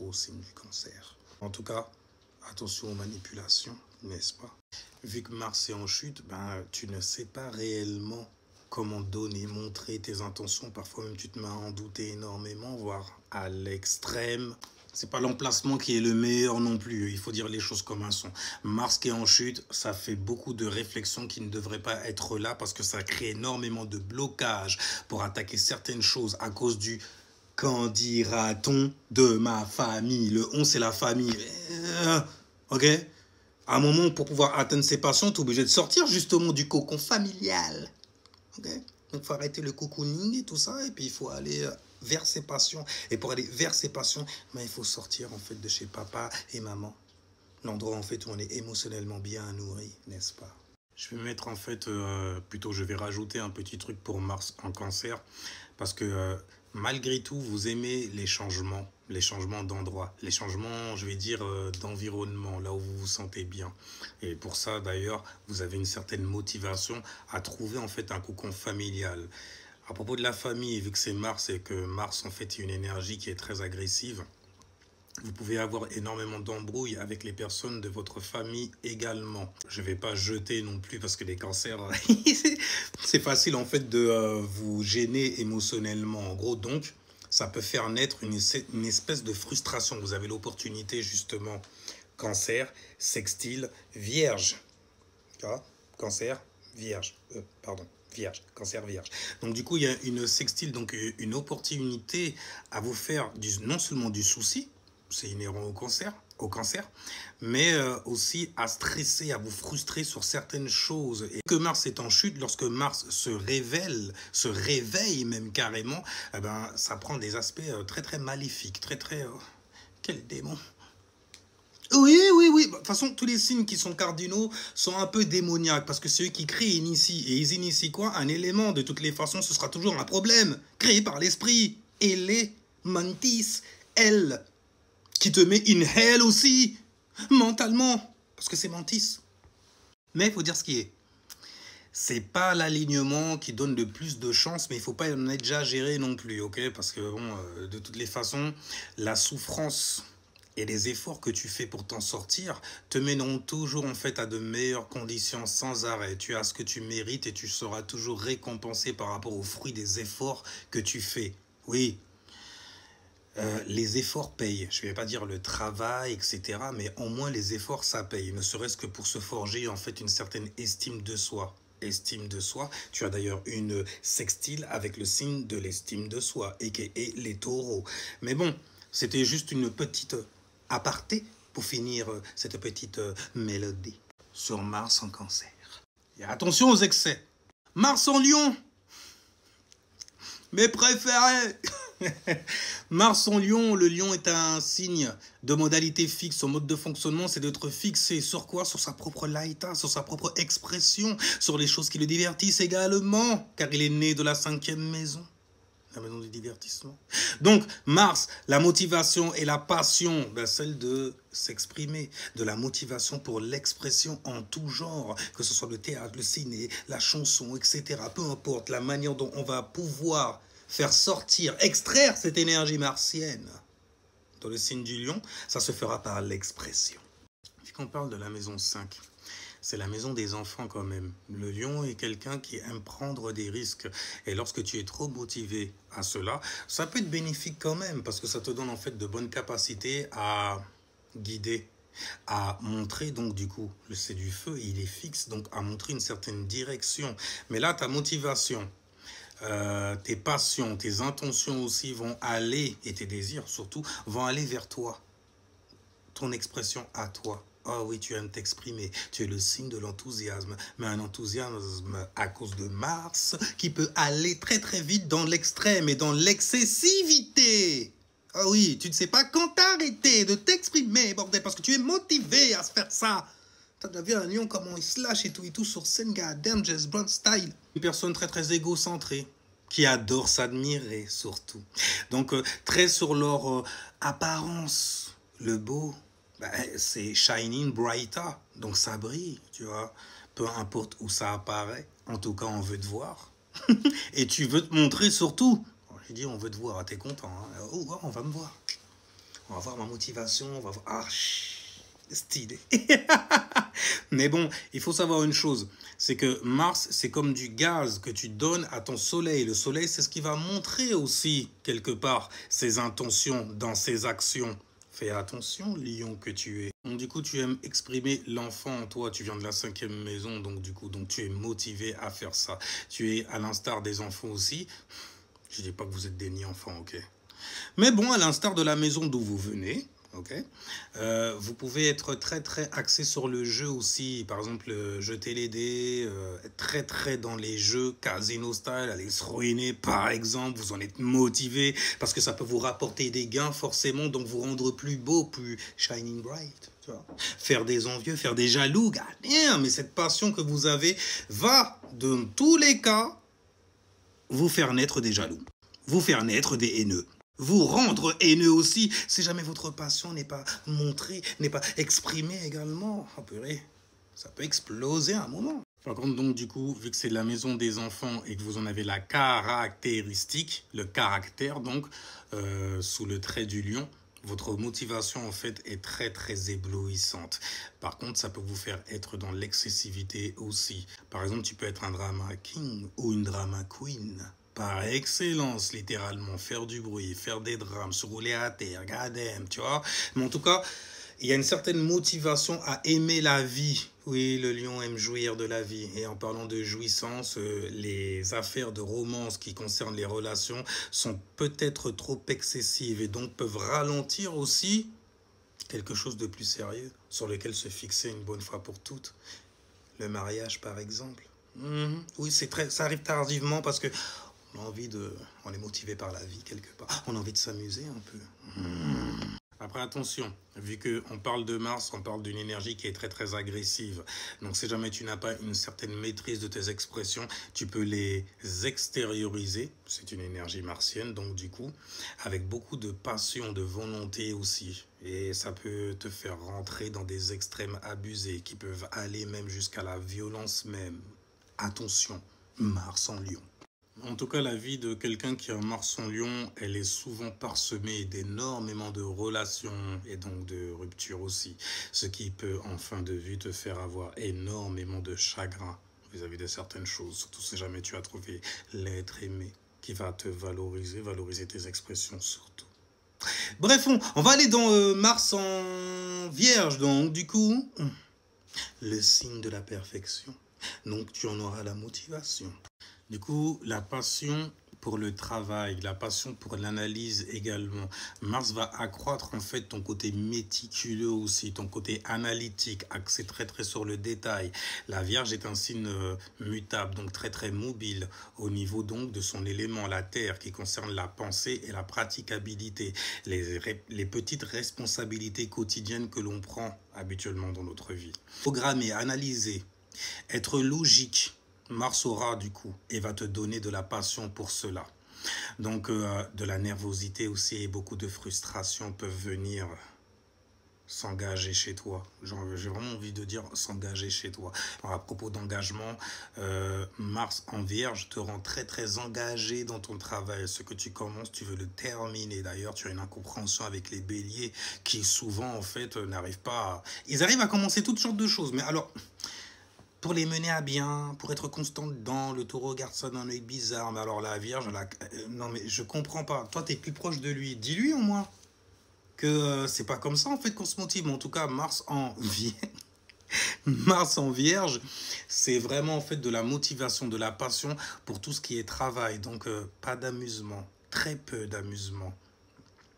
au signe du Cancer. En tout cas, attention aux manipulations, n'est-ce pas? Vu que Mars est en chute, tu ne sais pas réellement comment donner, montrer tes intentions. Parfois même tu te mets à en douter énormément, voire à l'extrême. C'est pas l'emplacement qui est le meilleur non plus, il faut dire les choses comme elles sont. Mars qui est en chute, ça fait beaucoup de réflexions qui ne devraient pas être là parce que ça crée énormément de blocages pour attaquer certaines choses à cause du « qu'en dira-t-on de ma famille ?» Le « on » c'est la famille. Ok ? À un moment, pour pouvoir atteindre ses passions, tu es obligé de sortir justement du cocon familial. Ok ? Donc il faut arrêter le cocooning et tout ça, et puis il faut aller vers ses passions. Et pour aller vers ses passions, il faut sortir en fait de chez papa et maman. L'endroit en fait où on est émotionnellement bien nourri, n'est-ce pas? Je vais mettre en fait, plutôt je vais rajouter un petit truc pour Mars en Cancer, parce que malgré tout, vous aimez les changements d'endroit, les changements, je vais dire, d'environnement, là où vous vous sentez bien. Et pour ça, d'ailleurs, vous avez une certaine motivation à trouver en fait un cocon familial. À propos de la famille, vu que c'est Mars et que Mars en fait est une énergie qui est très agressive, Vous pouvez avoir énormément d'embrouilles avec les personnes de votre famille également. Je ne vais pas jeter non plus parce que les cancers, c'est facile en fait de vous gêner émotionnellement. En gros, donc, ça peut faire naître une espèce de frustration. Vous avez l'opportunité justement, cancer, sextile, vierge. Cancer, vierge, pardon. Vierge, cancer vierge. Donc du coup, il y a une sextile, donc une opportunité à vous faire non seulement du souci, c'est inhérent au cancer, mais aussi à stresser, à vous frustrer sur certaines choses. Et que Mars est en chute, lorsque Mars se réveille même carrément, eh ben, ça prend des aspects très très maléfiques, quel démon! Oui, oui, oui. De toute façon, tous les signes qui sont cardinaux sont un peu démoniaques parce que ceux qui créent initient. Et ils initient quoi? Un élément. De toutes les façons, ce sera toujours un problème créé par l'esprit. Et les mantis, elle, qui te met in hell aussi, mentalement, parce que c'est mantis. Mais il faut dire ce qui est. C'est pas l'alignement qui donne le plus de chance, mais il ne faut pas en exagérer non plus, ok? Parce que bon, de toutes les façons, la souffrance et les efforts que tu fais pour t'en sortir te mèneront toujours en fait à de meilleures conditions sans arrêt. Tu as ce que tu mérites et tu seras toujours récompensé par rapport aux fruits des efforts que tu fais. Oui, les efforts payent. Je ne vais pas dire le travail, etc. Mais au moins les efforts, ça paye. Ne serait-ce que pour se forger en fait une certaine estime de soi. Estime de soi. Tu as d'ailleurs une sextile avec le signe de l'estime de soi, et les taureaux. Mais bon, c'était juste une petite aparté pour finir cette petite mélodie sur Mars en cancer. Et attention aux excès. Mars en lion, mes préférés. Mars en lion, le lion est un signe de modalité fixe. Son mode de fonctionnement, c'est d'être fixé sur quoi? Sur sa propre laïta, sur sa propre expression, sur les choses qui le divertissent également, car il est né de la 5e maison. La maison du divertissement. Donc, Mars, la motivation et la passion, ben celle de s'exprimer, de la motivation pour l'expression en tout genre, que ce soit le théâtre, le ciné, la chanson, etc. Peu importe la manière dont on va pouvoir faire sortir, extraire cette énergie martienne. Dans le signe du lion, ça se fera par l'expression. Puisqu'on parle de la maison 5, c'est la maison des enfants quand même. Le lion est quelqu'un qui aime prendre des risques. Et lorsque tu es trop motivé à cela, ça peut être bénéfique quand même, parce que ça te donne en fait de bonnes capacités à guider, à montrer, donc du coup, c'est du feu, il est fixe, donc à montrer une certaine direction. Mais là, ta motivation, tes passions, tes intentions aussi vont aller, et tes désirs surtout, vont aller vers toi. Ton expression à toi. Oh oui, tu aimes t'exprimer. Tu es le signe de l'enthousiasme. Mais un enthousiasme à cause de Mars qui peut aller très très vite dans l'extrême et dans l'excessivité. Ah oui, tu ne sais pas quand t'arrêter de t'exprimer, bordel, parce que tu es motivé à se faire ça. T'as déjà vu un lion, comment il se lâche et tout sur scène, goddamn, Jazz Brown style. Une personne très très égocentrée, qui adore s'admirer surtout. Donc très sur leur apparence, le beau. Ben, c'est shining brighter, donc ça brille, tu vois. Peu importe où ça apparaît, en tout cas, on veut te voir. Et tu veux te montrer surtout. J'ai dit, on veut te voir, t'es content. Hein? Oh, on va me voir. On va voir ma motivation, on va voir. Ah, stylé. Mais bon, il faut savoir une chose, c'est que Mars, c'est comme du gaz que tu donnes à ton soleil. Le soleil, c'est ce qui va montrer aussi, quelque part, ses intentions dans ses actions. Fais attention, lion que tu es. Donc, du coup, tu aimes exprimer l'enfant en toi. Tu viens de la 5e maison, donc du coup, tu es motivé à faire ça. Tu es à l'instar des enfants aussi. Je ne dis pas que vous êtes des ni-enfants, ok? Mais bon, à l'instar de la maison d'où vous venez, ok, vous pouvez être très très axé sur le jeu aussi. Par exemple, jeter les dés, être très très dans les jeux casino style, aller se ruiner par exemple. Vous en êtes motivé parce que ça peut vous rapporter des gains forcément, donc vous rendre plus beau, plus shining bright. Tu vois. Faire des envieux, faire des jaloux, mais cette passion que vous avez va, dans tous les cas, vous faire naître des jaloux, vous faire naître des haineux. Vous rendre haineux aussi, si jamais votre passion n'est pas montrée, n'est pas exprimée également. Oh purée, ça peut exploser à un moment. Par contre, donc, du coup, vu que c'est la maison des enfants et que vous en avez la caractéristique, le caractère, donc, sous le trait du lion, Votre motivation, en fait, est très, très éblouissante. Par contre, ça peut vous faire être dans l'excessivité aussi. Par exemple, tu peux être un drama king ou une drama queen. Par excellence, littéralement, faire du bruit, faire des drames, se rouler à terre, gadem, tu vois. Mais en tout cas, il y a une certaine motivation à aimer la vie. Oui, le lion aime jouir de la vie. Et en parlant de jouissance, les affaires de romance qui concernent les relations sont peut-être trop excessives et donc peuvent ralentir aussi quelque chose de plus sérieux sur lequel se fixer une bonne fois pour toutes. Le mariage, par exemple. Oui, ça arrive tardivement parce que on est motivé par la vie quelque part. On a envie de s'amuser un peu. Après, attention, vu qu'on parle de Mars, on parle d'une énergie qui est très très agressive. Donc si jamais tu n'as pas une certaine maîtrise de tes expressions, tu peux les extérioriser. C'est une énergie martienne, donc du coup, avec beaucoup de passion, de volonté aussi. Et ça peut te faire rentrer dans des extrêmes abusés qui peuvent aller même jusqu'à la violence même. Attention, Mars en Lion. En tout cas, la vie de quelqu'un qui a un Mars en Lion, elle est souvent parsemée d'énormément de relations et donc de ruptures aussi. Ce qui peut, en fin de vue, te faire avoir énormément de chagrin vis-à-vis de certaines choses. Surtout si jamais tu as trouvé l'être aimé qui va te valoriser, valoriser tes expressions surtout. Bref, on va aller dans Mars en Vierge, donc du coup, le signe de la perfection. Donc tu en auras la motivation. Du coup, la passion pour le travail, la passion pour l'analyse également. Mars va accroître en fait ton côté méticuleux aussi, ton côté analytique, axé très très sur le détail. La Vierge est un signe mutable, donc très très mobile au niveau donc de son élément, la Terre, qui concerne la pensée et la praticabilité, les petites responsabilités quotidiennes que l'on prend habituellement dans notre vie. Programmer, analyser, être logique. Mars aura du coup et va te donner de la passion pour cela. Donc de la nervosité aussi et beaucoup de frustration peuvent venir s'engager chez toi. J'ai vraiment envie de dire s'engager chez toi. Alors, à propos d'engagement, Mars en Vierge te rend très très engagé dans ton travail. Ce que tu commences, tu veux le terminer. D'ailleurs, tu as une incompréhension avec les béliers qui souvent en fait n'arrivent pas à... Ils arrivent à commencer toutes sortes de choses. Mais alors... pour les mener à bien, pour être constant dedans, le taureau regarde ça d'un œil bizarre. Mais alors la Vierge, non mais je comprends pas. Toi, tu es plus proche de lui. Dis-lui au moins que c'est pas comme ça en fait qu'on se motive. Mais en tout cas, Mars en Vierge, Mars en Vierge, c'est vraiment en fait de la motivation, de la passion pour tout ce qui est travail. Donc pas d'amusement, très peu d'amusement.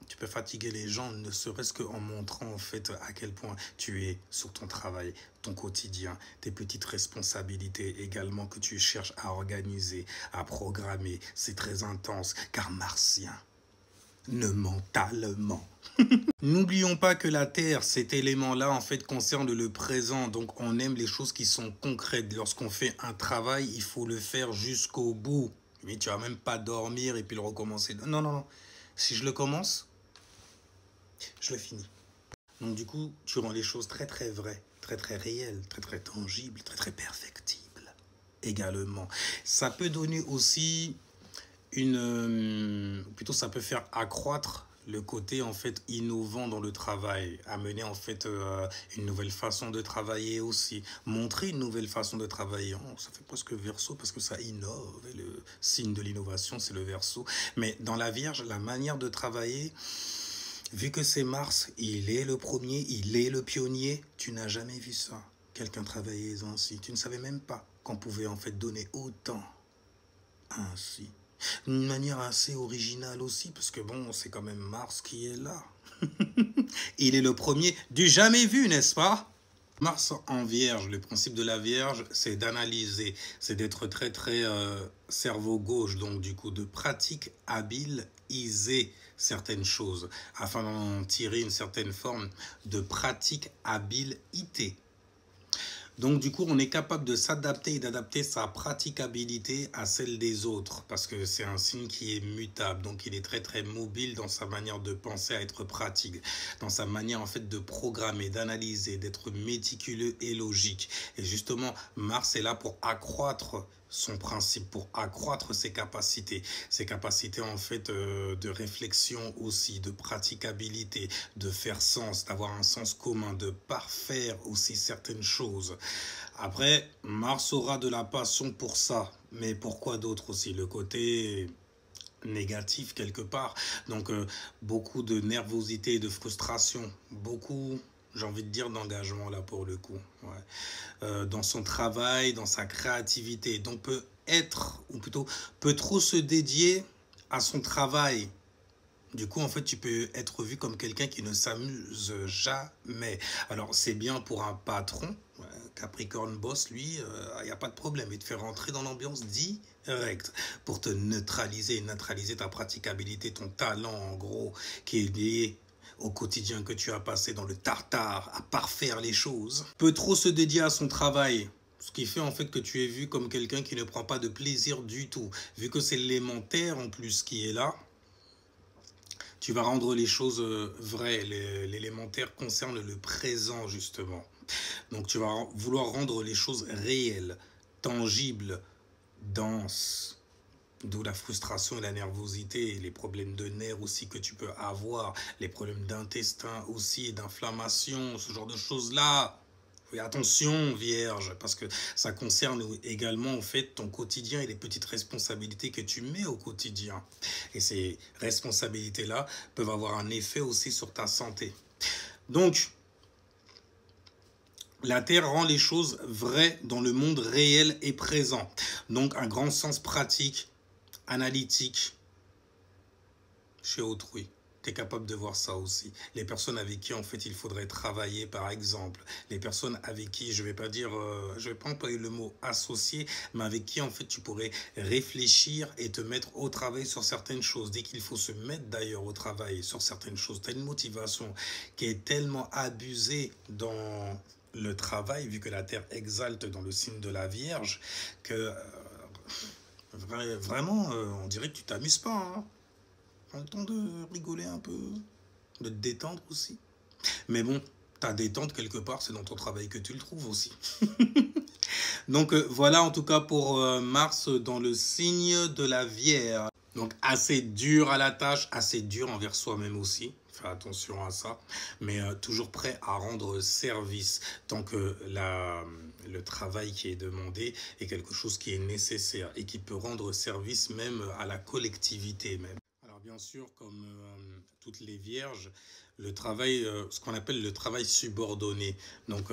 Tu peux fatiguer les gens, ne serait-ce qu'en montrant en fait à quel point tu es sur ton travail, ton quotidien, tes petites responsabilités également que tu cherches à organiser, à programmer. C'est très intense, car martien, ne mentalement. N'oublions pas que la Terre, cet élément-là, en fait, concerne le présent. Donc, on aime les choses qui sont concrètes. Lorsqu'on fait un travail, il faut le faire jusqu'au bout. Mais tu vas même pas dormir et puis le recommencer. Non, non, non. Si je le commence, je le finis. Donc du coup, tu rends les choses très très vraies, très très réelles, très très tangibles, très très perfectibles également. Ça peut donner aussi plutôt ça peut faire accroître le côté en fait innovant dans le travail, amener en fait une nouvelle façon de travailler aussi, montrer une nouvelle façon de travailler. Oh, ça fait presque Verseau parce que ça innove, et le signe de l'innovation c'est le Verseau. Mais dans la Vierge, la manière de travailler, vu que c'est Mars, il est le premier, il est le pionnier, tu n'as jamais vu ça. Quelqu'un travaillait ainsi. Tu ne savais même pas qu'on pouvait en fait donner autant ainsi. D'une manière assez originale aussi, parce que bon, c'est quand même Mars qui est là. Il est le premier du jamais vu, n'est-ce pas? Mars en Vierge, le principe de la Vierge, c'est d'analyser, c'est d'être très très cerveau gauche, donc du coup de pratique habile, iser certaines choses, afin d'en tirer une certaine forme de pratique habile, ité. Donc du coup, on est capable de s'adapter et d'adapter sa praticabilité à celle des autres, parce que c'est un signe qui est mutable, donc il est très très mobile dans sa manière de penser, à être pratique, dans sa manière en fait de programmer, d'analyser, d'être méticuleux et logique. Et justement, Mars est là pour accroître son principe pour accroître ses capacités en fait de réflexion aussi, de praticabilité, de faire sens, d'avoir un sens commun, de parfaire aussi certaines choses. Après, Mars aura de la passion pour ça, mais pourquoi d'autre aussi? Le côté négatif quelque part. Donc beaucoup de nervosité, de frustration, beaucoup, j'ai envie de dire, d'engagement là pour le coup. Ouais. Dans son travail, dans sa créativité. Donc peut être, ou plutôt peut trop se dédier à son travail. Du coup, en fait, tu peux être vu comme quelqu'un qui ne s'amuse jamais. Alors, c'est bien pour un patron. Capricorne boss, lui, il n'y a pas de problème. Il te fait rentrer dans l'ambiance direct pour te neutraliser ta praticabilité, ton talent, en gros, qui est lié au quotidien que tu as passé dans le tartare, à parfaire les choses. Peut trop se dédier à son travail. Ce qui fait en fait que tu es vu comme quelqu'un qui ne prend pas de plaisir du tout. Vu que c'est l'élémentaire en plus qui est là, tu vas rendre les choses vraies. L'élémentaire concerne le présent, justement. Donc, tu vas vouloir rendre les choses réelles, tangibles, denses. D'où la frustration et la nervosité, les problèmes de nerfs aussi que tu peux avoir, les problèmes d'intestin aussi, d'inflammation, ce genre de choses-là. Oui, attention, Vierge, parce que ça concerne également en fait ton quotidien et les petites responsabilités que tu mets au quotidien. Et ces responsabilités-là peuvent avoir un effet aussi sur ta santé. Donc, la Terre rend les choses vraies dans le monde réel et présent. Donc, un grand sens pratique, analytique chez autrui. Tu es capable de voir ça aussi. Les personnes avec qui, en fait, il faudrait travailler, par exemple. Les personnes avec qui, je vais pas dire, je vais pas employer le mot associé, mais avec qui, en fait, tu pourrais réfléchir et te mettre au travail sur certaines choses. Dès qu'il faut se mettre, d'ailleurs, au travail sur certaines choses, tu as une motivation qui est tellement abusée dans le travail, vu que la Terre exalte dans le signe de la Vierge, que vraiment, on dirait que tu t'amuses pas, hein. Prends le temps de rigoler un peu, de te détendre aussi. Mais bon, ta détente, quelque part, c'est dans ton travail que tu le trouves aussi. Donc voilà en tout cas pour Mars dans le signe de la Vierge. Donc assez dur à la tâche, assez dur envers soi-même aussi. Fais attention à ça. Mais toujours prêt à rendre service tant que le travail qui est demandé est quelque chose qui est nécessaire et qui peut rendre service même à la collectivité même. Alors bien sûr, comme toutes les vierges, le travail, ce qu'on appelle le travail subordonné, donc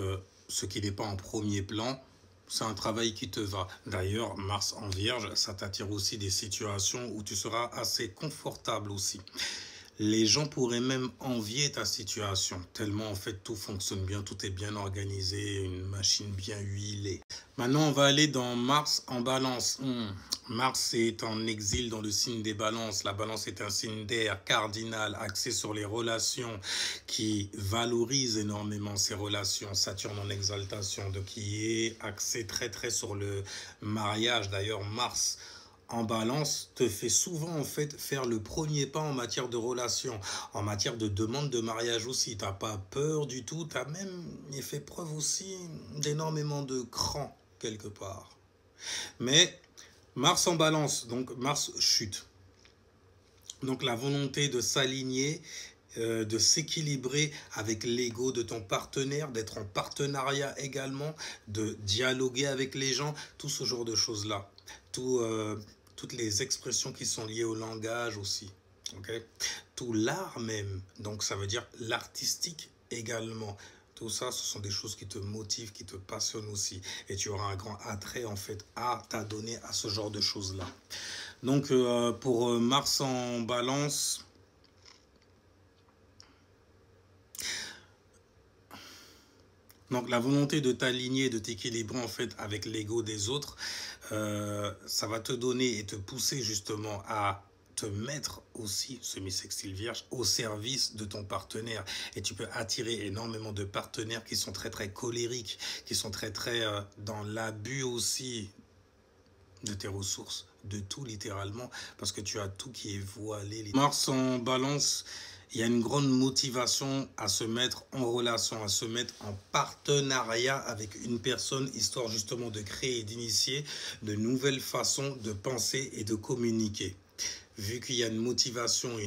ce qui n'est pas en premier plan, c'est un travail qui te va. D'ailleurs, Mars en vierge, ça t'attire aussi des situations où tu seras assez confortable aussi. Les gens pourraient même envier ta situation, tellement en fait tout fonctionne bien, tout est bien organisé, une machine bien huilée. Maintenant, on va aller dans Mars en balance. Mars est en exil dans le signe des balances. La balance est un signe d'air cardinal, axé sur les relations, qui valorise énormément ces relations. Saturne en exaltation, donc qui est axé très sur le mariage. D'ailleurs, Mars en balance te fait souvent en fait faire le premier pas en matière de relation, en matière de demande de mariage aussi. T'as pas peur du tout, t'as même fait preuve aussi d'énormément de cran quelque part. Mais Mars en balance, donc Mars chute. Donc la volonté de s'aligner, de s'équilibrer avec l'ego de ton partenaire, d'être en partenariat également, de dialoguer avec les gens, tout ce genre de choses-là. Toutes les expressions qui sont liées au langage aussi. Okay? Tout l'art même, donc ça veut dire l'artistique également. Tout ça, ce sont des choses qui te motivent, qui te passionnent aussi. Et tu auras un grand attrait en fait à t'adonner à ce genre de choses-là. Donc pour Mars en balance, donc la volonté de t'aligner, de t'équilibrer en fait avec l'ego des autres, ça va te donner et te pousser justement à te mettre aussi, semi-sextile vierge, au service de ton partenaire. Et tu peux attirer énormément de partenaires qui sont très colériques, qui sont très dans l'abus aussi de tes ressources, de tout littéralement, parce que tu as tout qui est voilé. Mars en balance Il y a une grande motivation à se mettre en relation, à se mettre en partenariat avec une personne, histoire justement de créer et d'initier de nouvelles façons de penser et de communiquer. Vu qu'il y a une motivation,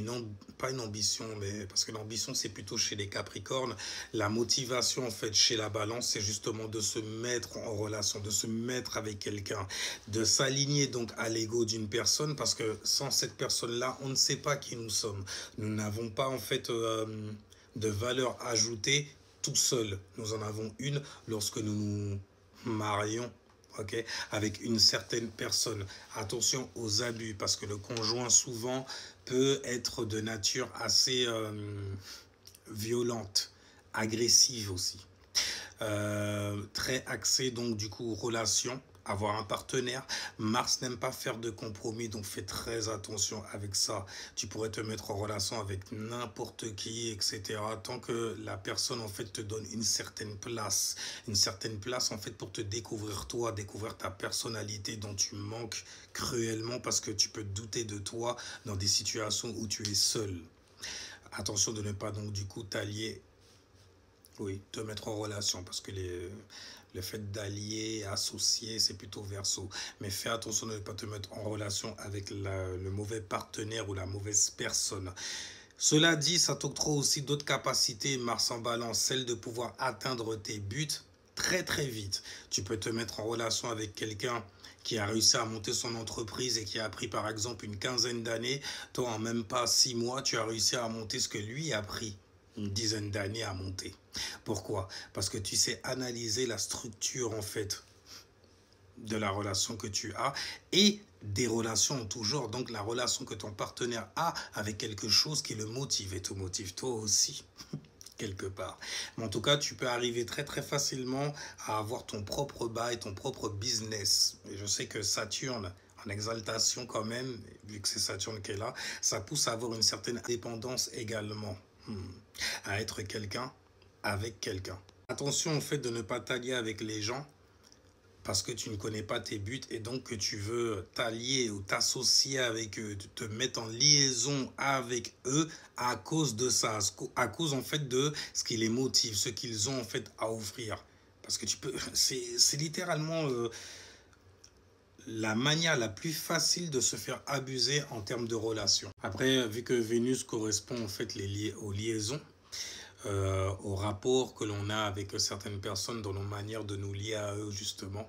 pas une ambition, mais parce que l'ambition c'est plutôt chez les Capricornes, la motivation en fait chez la Balance c'est justement de se mettre en relation, de se mettre avec quelqu'un, de s'aligner donc à l'ego d'une personne, parce que sans cette personne-là, on ne sait pas qui nous sommes. Nous n'avons pas en fait de valeur ajoutée tout seul. Nous en avons une lorsque nous nous marions, ok, avec une certaine personne. Attention aux abus, parce que le conjoint souvent peut être de nature assez violente, agressive aussi. Très axé donc du coup relations, avoir un partenaire. Mars n'aime pas faire de compromis, donc fais très attention avec ça. Tu pourrais te mettre en relation avec n'importe qui, etc. Tant que la personne en fait te donne une certaine place en fait pour te découvrir toi, découvrir ta personnalité dont tu manques cruellement, parce que tu peux douter de toi dans des situations où tu es seul. Attention de ne pas donc du coup t'allier. Oui, te mettre en relation, parce que le fait d'allier, associer, c'est plutôt verso. Mais fais attention de ne pas te mettre en relation avec le mauvais partenaire ou la mauvaise personne. Cela dit, ça t'octroie aussi d'autres capacités, Mars en Balance, celle de pouvoir atteindre tes buts très très vite. Tu peux te mettre en relation avec quelqu'un qui a réussi à monter son entreprise et qui a pris par exemple une quinzaine d'années. Toi, en même pas 6 mois, tu as réussi à monter ce que lui a pris une dizaine d'années à monter. Pourquoi? Parce que tu sais analyser la structure en fait de la relation que tu as et des relations en tout genre. Donc la relation que ton partenaire a avec quelque chose qui le motive et te motive toi aussi quelque part. Mais en tout cas, tu peux arriver très très facilement à avoir ton propre bail, ton propre business. Et je sais que Saturne en exaltation quand même, vu que c'est Saturne qui est là, ça pousse à avoir une certaine dépendance également. À être quelqu'un avec quelqu'un. Attention au fait de ne pas t'allier avec les gens parce que tu ne connais pas tes buts et donc que tu veux t'allier ou t'associer avec eux, te mettre en liaison avec eux à cause de ça, à cause en fait de ce qui les motive, ce qu'ils ont en fait à offrir. Parce que tu peux, c'est littéralement la manière la plus facile de se faire abuser en termes de relations. Après, vu que Vénus correspond en fait aux liaisons, au rapport que l'on a avec certaines personnes dans nos manières de nous lier à eux justement,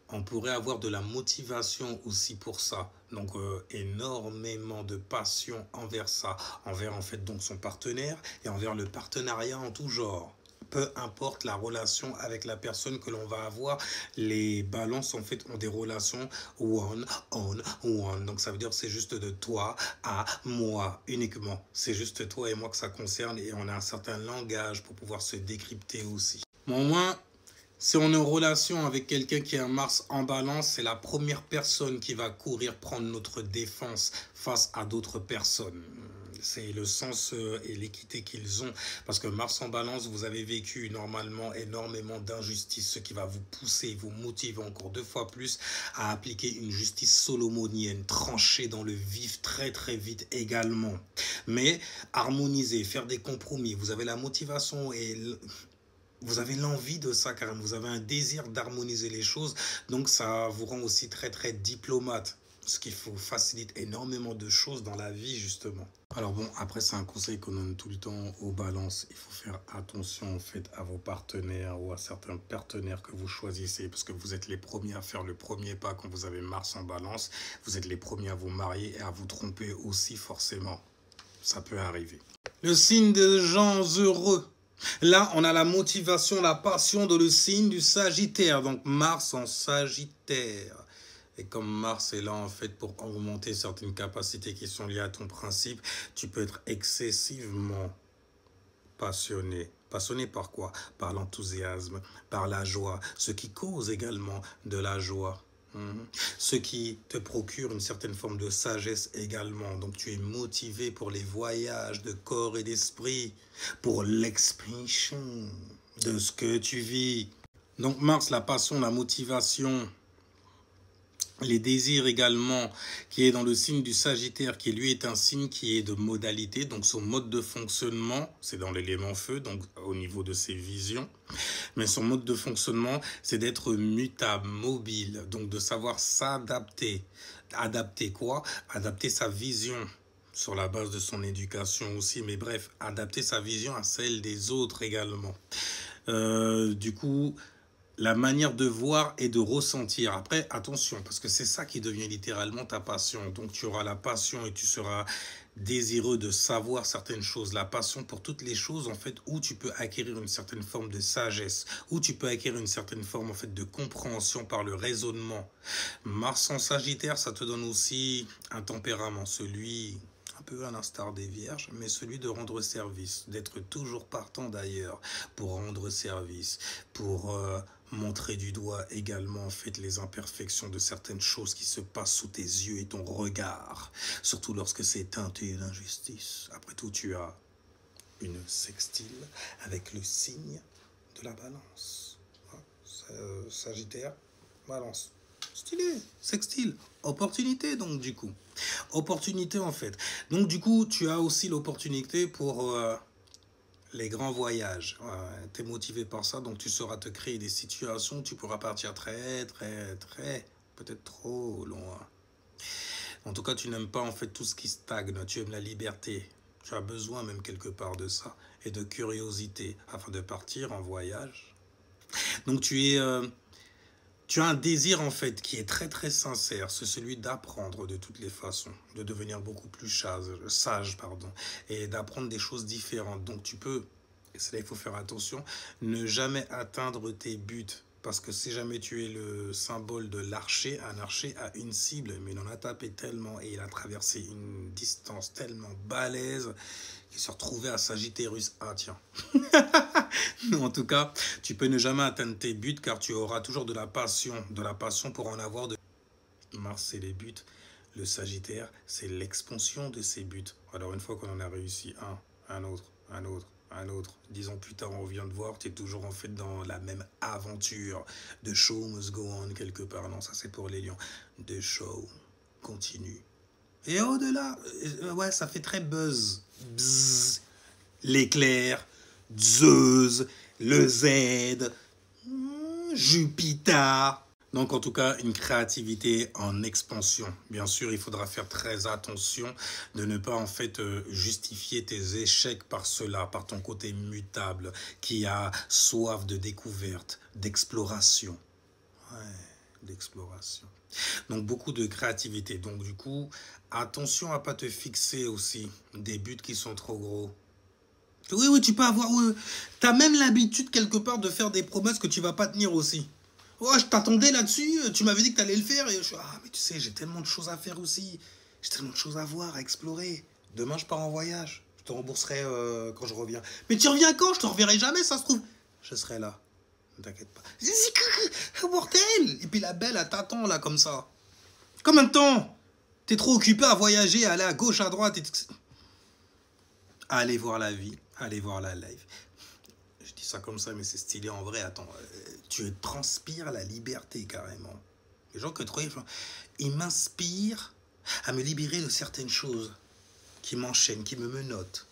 on pourrait avoir de la motivation aussi pour ça. Donc énormément de passion envers ça, envers en fait donc son partenaire et envers le partenariat en tout genre. Peu importe la relation avec la personne que l'on va avoir, les balances en fait ont des relations one on one. Donc ça veut dire que c'est juste de toi à moi uniquement. C'est juste toi et moi que ça concerne et on a un certain langage pour pouvoir se décrypter aussi. Mais au moins, si on est en relation avec quelqu'un qui a un Mars en Balance, c'est la première personne qui va courir prendre notre défense face à d'autres personnes. C'est le sens et l'équité qu'ils ont. Parce que Mars en Balance, vous avez vécu normalement énormément d'injustice, ce qui va vous pousser, vous motiver encore 2 fois plus à appliquer une justice solomonienne, trancher dans le vif très très vite également. Mais harmoniser, faire des compromis, vous avez la motivation et vous avez l'envie de ça, car vous avez un désir d'harmoniser les choses, donc ça vous rend aussi très très diplomate, ce qui vous facilite énormément de choses dans la vie justement. Alors bon, après c'est un conseil qu'on donne tout le temps aux balances, il faut faire attention en fait à vos partenaires ou à certains partenaires que vous choisissez, parce que vous êtes les premiers à faire le premier pas quand vous avez Mars en Balance, vous êtes les premiers à vous marier et à vous tromper aussi forcément, ça peut arriver. Le signe des gens heureux. Là, on a la motivation, la passion de le signe du Sagittaire. Donc, Mars en Sagittaire. Et comme Mars est là, en fait, pour augmenter certaines capacités qui sont liées à ton principe, tu peux être excessivement passionné. Passionné par quoi? Par l'enthousiasme, par la joie, ce qui cause également de la joie. Ce qui te procure une certaine forme de sagesse également. Donc tu es motivé pour les voyages de corps et d'esprit, pour l'expansion de ce que tu vis. Donc Mars, la passion, la motivation, Les désirs également, qui est dans le signe du Sagittaire, qui lui est un signe qui est de modalité, donc son mode de fonctionnement, c'est dans l'élément feu, donc au niveau de ses visions. Mais son mode de fonctionnement, c'est d'être mutable, mobile, donc de savoir s'adapter. Adapter quoi? Adapter sa vision sur la base de son éducation aussi, mais bref, adapter sa vision à celle des autres également. Du coup, la manière de voir et de ressentir. Après, attention, parce que c'est ça qui devient littéralement ta passion. Donc, tu auras la passion et tu seras désireux de savoir certaines choses. La passion pour toutes les choses, en fait, où tu peux acquérir une certaine forme de sagesse, où tu peux acquérir une certaine forme, en fait, de compréhension par le raisonnement. Mars en Sagittaire, ça te donne aussi un tempérament, celui un peu à l'instar des Vierges, mais celui de rendre service, d'être toujours partant d'ailleurs pour rendre service, pour montrer du doigt également en fait les imperfections de certaines choses qui se passent sous tes yeux et ton regard, surtout lorsque c'est teinté d'injustice. Après tout, tu as une sextile avec le signe de la balance. Sagittaire, balance. Stylé, sextile, opportunité donc du coup. Opportunité en fait. Donc du coup, tu as aussi l'opportunité pour les grands voyages. Tu es motivé par ça, donc tu sauras te créer des situations où tu pourras partir très, peut-être trop loin. En tout cas, tu n'aimes pas en fait tout ce qui stagne, tu aimes la liberté. Tu as besoin même quelque part de ça et de curiosité afin de partir en voyage. Donc tu as un désir en fait qui est très sincère, c'est celui d'apprendre de toutes les façons, de devenir beaucoup plus sage et d'apprendre des choses différentes. Donc tu peux, et c'est là il faut faire attention, ne jamais atteindre tes buts. Parce que si jamais tu es le symbole de l'archer, un archer a une cible, mais il en a tapé tellement et il a traversé une distance tellement balèze qu'il s'est retrouvé à Sagittarius. Ah tiens. En tout cas, tu peux ne jamais atteindre tes buts car tu auras toujours de la passion pour en avoir de... Mars, c'est les buts. Le Sagittaire, c'est l'expansion de ses buts. Alors une fois qu'on en a réussi un autre, 10 ans plus tard, on vient de voir, tu es toujours en fait dans la même aventure. The show must go on quelque part. Non, ça c'est pour les lions. The show continue. Et au-delà, ouais, ça fait très buzz. Bzz, l'éclair, Zeus, le Z, Jupiter. Donc en tout cas, une créativité en expansion. Bien sûr, il faudra faire très attention de ne pas en fait justifier tes échecs par cela, par ton côté mutable, qui a soif de découverte, d'exploration. Ouais, d'exploration. Donc beaucoup de créativité. Donc du coup, attention à ne pas te fixer aussi des buts qui sont trop gros. Oui, tu peux avoir... tu as même l'habitude quelque part de faire des promesses que tu vas pas tenir aussi. Ouais, je t'attendais là-dessus, tu m'avais dit que tu allais le faire. Et je suis, mais tu sais, j'ai tellement de choses à faire aussi. J'ai tellement de choses à voir, à explorer. Demain, je pars en voyage. Je te rembourserai quand je reviens. Mais tu reviens quand? Je te reverrai jamais, ça se trouve. Je serai là. Ne t'inquiète pas. Mortel. Et puis la belle, elle t'attend là, comme ça. Combien de temps? T'es trop occupé à voyager, à aller à gauche, à droite. Allez voir la vie. Allez voir la live. Je dis ça comme ça, mais c'est stylé en vrai. Attends, tu transpires la liberté carrément. Les gens que tu trouves, ils m'inspirent à me libérer de certaines choses qui m'enchaînent, qui me menottent.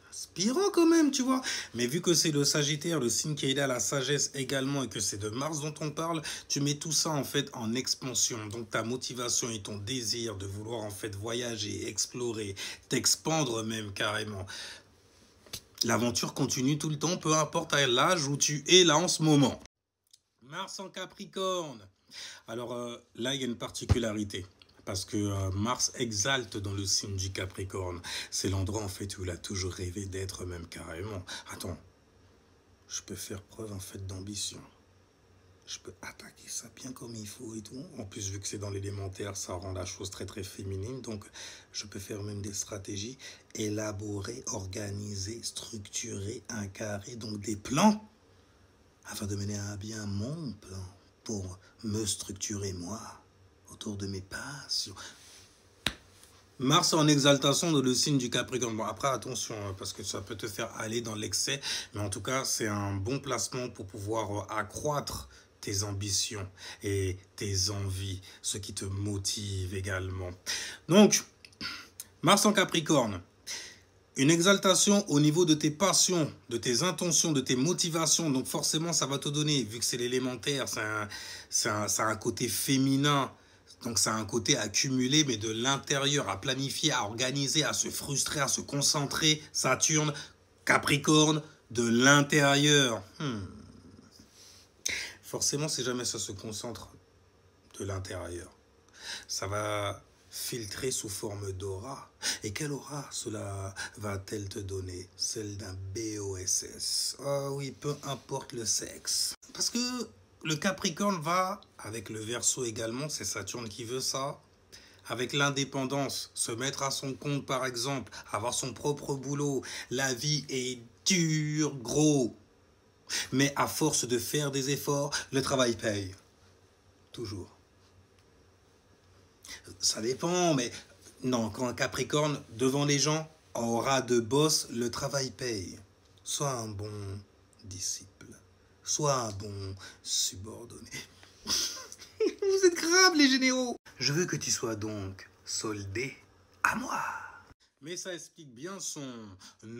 Inspirant quand même, tu vois. Mais vu que c'est le Sagittaire, le signe qui est là, la sagesse également, et que c'est de Mars dont on parle, tu mets tout ça en fait en expansion. Donc ta motivation et ton désir de vouloir en fait voyager, explorer, t'expandre même carrément. L'aventure continue tout le temps, peu importe à l'âge où tu es là en ce moment. Mars en Capricorne. Alors là, il y a une particularité. Parce que Mars exalte dans le signe du Capricorne. C'est l'endroit en fait où il a toujours rêvé d'être même carrément. Attends, je peux faire preuve en fait d'ambition. Je peux attaquer ça bien comme il faut et tout. En plus, vu que c'est dans l'élémentaire, ça rend la chose très féminine. Donc, je peux faire même des stratégies élaborées, organisées, structurées, un carré, donc des plans, afin de mener à bien mon plan pour me structurer moi autour de mes passions. Mars en exaltation dans le signe du Capricorne. Bon, après, attention, parce que ça peut te faire aller dans l'excès. Mais en tout cas, c'est un bon placement pour pouvoir accroître tes ambitions et tes envies, ce qui te motive également. Donc, Mars en Capricorne, une exaltation au niveau de tes passions, de tes intentions, de tes motivations. Donc forcément, ça va te donner, vu que c'est l'élémentaire, ça a un côté féminin. Donc ça a un côté accumulé, mais de l'intérieur, à planifier, à organiser, à se frustrer, à se concentrer. Saturne, Capricorne, de l'intérieur. Forcément, si jamais ça se concentre de l'intérieur, ça va filtré sous forme d'aura. Et quelle aura cela va-t-elle te donner? Celle d'un BOSS. Ah oui, peu importe le sexe. Parce que le Capricorne va, avec le Verseau également, c'est Saturne qui veut ça, avec l'indépendance, se mettre à son compte par exemple, avoir son propre boulot. La vie est dure, gros. Mais à force de faire des efforts, le travail paye. Toujours. Ça dépend, mais non, quand un Capricorne, devant les gens, aura de boss, le travail paye. Sois un bon disciple, sois un bon subordonné. Vous êtes graves les généraux. Je veux que tu sois donc soldé à moi. Mais ça explique bien son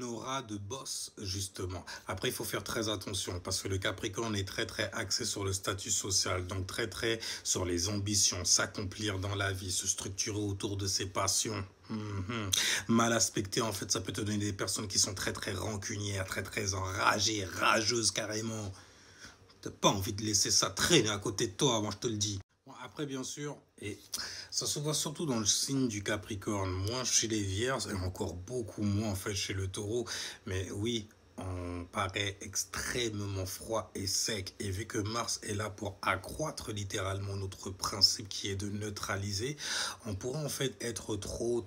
aura de boss, justement. Après, il faut faire très attention, parce que le Capricorne est très, très axé sur le statut social, donc très, très sur les ambitions, s'accomplir dans la vie, se structurer autour de ses passions. Mal aspecté, en fait, ça peut te donner des personnes qui sont très, très rancunières, très, très enragées, rageuses carrément. T'as pas envie de laisser ça traîner à côté de toi, moi je te le dis. Après, bien sûr, et ça se voit surtout dans le signe du Capricorne, moins chez les Vierges et encore beaucoup moins en fait chez le Taureau. Mais oui, on paraît extrêmement froid et sec. Et vu que Mars est là pour accroître littéralement notre principe qui est de neutraliser, on pourrait en fait être trop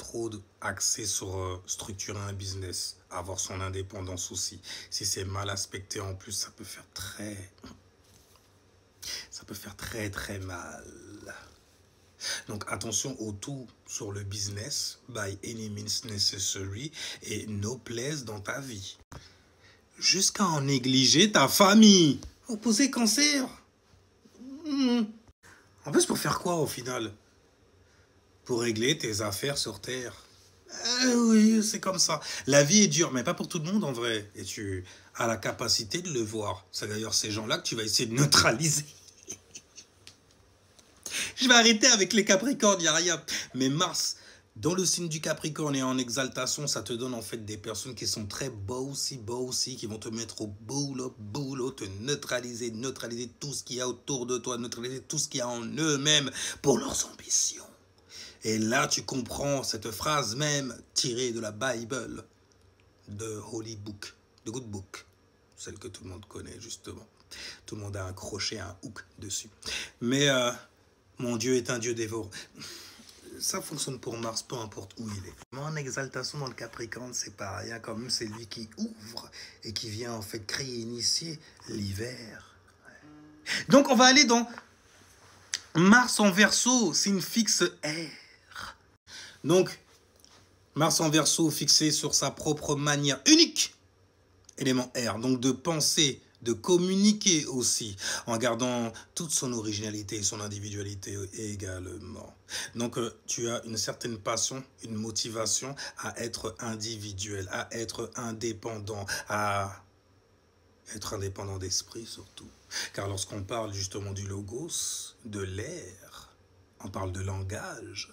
axé sur structurer un business, avoir son indépendance aussi. Si c'est mal aspecté en plus, ça peut faire très mal. Donc attention au tout sur le business, by any means necessary, et no place dans ta vie. Jusqu'à en négliger ta famille. Opposé Cancer. En plus, pour faire quoi au final? Pour régler tes affaires sur Terre. Oui, c'est comme ça. La vie est dure, mais pas pour tout le monde en vrai. Et tu as la capacité de le voir. C'est d'ailleurs ces gens-là que tu vas essayer de neutraliser. Je vais arrêter avec les Capricornes, il n'y a rien. Mais Mars, dans le signe du Capricorne et en exaltation, ça te donne en fait des personnes qui sont très bossy, qui vont te mettre au boulot, te neutraliser tout ce qu'il y a autour de toi, neutraliser tout ce qu'il y a en eux-mêmes pour leurs ambitions. Et là, tu comprends cette phrase même tirée de la Bible, de Holy Book, de Good Book, celle que tout le monde connaît justement. Tout le monde a accroché un hook dessus. Mais mon Dieu est un Dieu dévorant. Ça fonctionne pour Mars, peu importe où il est. Mon exaltation dans le Capricorne, c'est pareil. Quand même, c'est lui qui ouvre et qui vient en fait créer, initier l'hiver. Donc, on va aller dans Mars en Verseau, signe fixe R. Donc, Mars en Verseau, fixé sur sa propre manière unique, élément R. Donc, de penser, de communiquer aussi, en gardant toute son originalité et son individualité également. Donc, tu as une certaine passion, une motivation à être individuel, à être indépendant, d'esprit surtout. Car lorsqu'on parle justement du logos, de l'air, on parle de langage.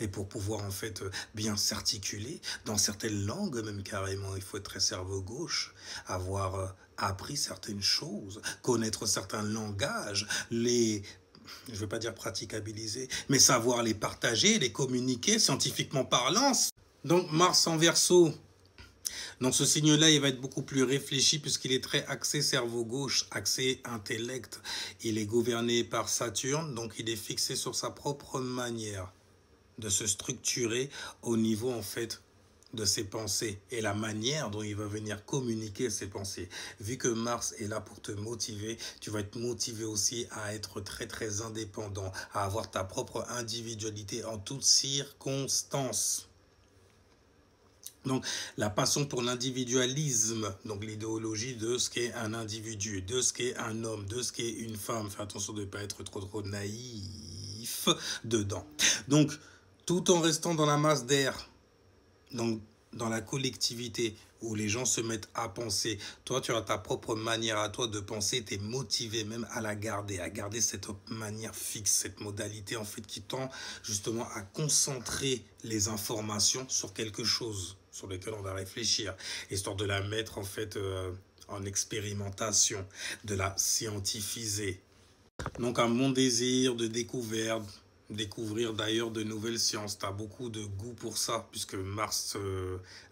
Et pour pouvoir en fait bien s'articuler, dans certaines langues même carrément, il faut être très cerveau gauche, avoir appris certaines choses, connaître certains langages, je ne veux pas dire praticabiliser, mais savoir les partager, les communiquer scientifiquement parlant. Donc Mars en Verseau, donc ce signe-là, il va être beaucoup plus réfléchi puisqu'il est très axé cerveau gauche, axé intellect. Il est gouverné par Saturne, donc il est fixé sur sa propre manière de se structurer au niveau en fait de ses pensées et la manière dont il va venir communiquer ses pensées. Vu que Mars est là pour te motiver, tu vas être motivé aussi à être très indépendant, à avoir ta propre individualité en toutes circonstances. Donc, la passion pour l'individualisme, donc l'idéologie de ce qu'est un individu, de ce qu'est un homme, de ce qu'est une femme. Fais attention de ne pas être trop naïf dedans. Donc, tout en restant dans la masse d'air, donc dans la collectivité, où les gens se mettent à penser. Toi, tu as ta propre manière à toi de penser, tu es motivé même à garder cette manière fixe, cette modalité en fait qui tend justement à concentrer les informations sur quelque chose sur lequel on va réfléchir, histoire de la mettre en fait en expérimentation, de la scientifiser. Donc un bon désir de découverte, découvrir d'ailleurs de nouvelles sciences. Tu as beaucoup de goût pour ça, puisque Mars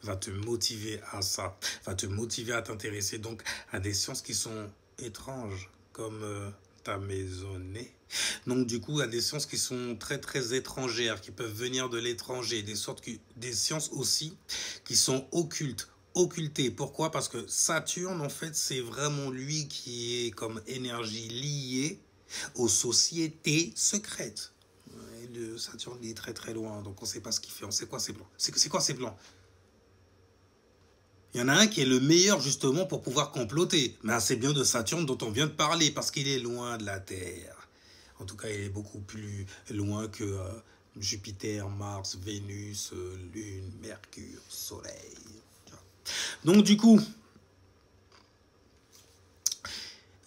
va te motiver à ça, va te motiver à t'intéresser donc à des sciences qui sont étranges, comme ta maisonnée. Donc du coup, à des sciences qui sont très étrangères, qui peuvent venir de l'étranger, des sciences aussi qui sont occultées. Pourquoi? Parce que Saturne, en fait, c'est vraiment lui qui est comme énergie liée aux sociétés secrètes. Et le Saturne il est très loin, donc on ne sait pas ce qu'il fait. On sait quoi ses plans. C'est quoi ses plans? Il y en a un qui est le meilleur justement pour pouvoir comploter. Mais c'est bien de Saturne dont on vient de parler, parce qu'il est loin de la Terre. En tout cas, il est beaucoup plus loin que Jupiter, Mars, Vénus, Lune, Mercure, Soleil. Donc du coup,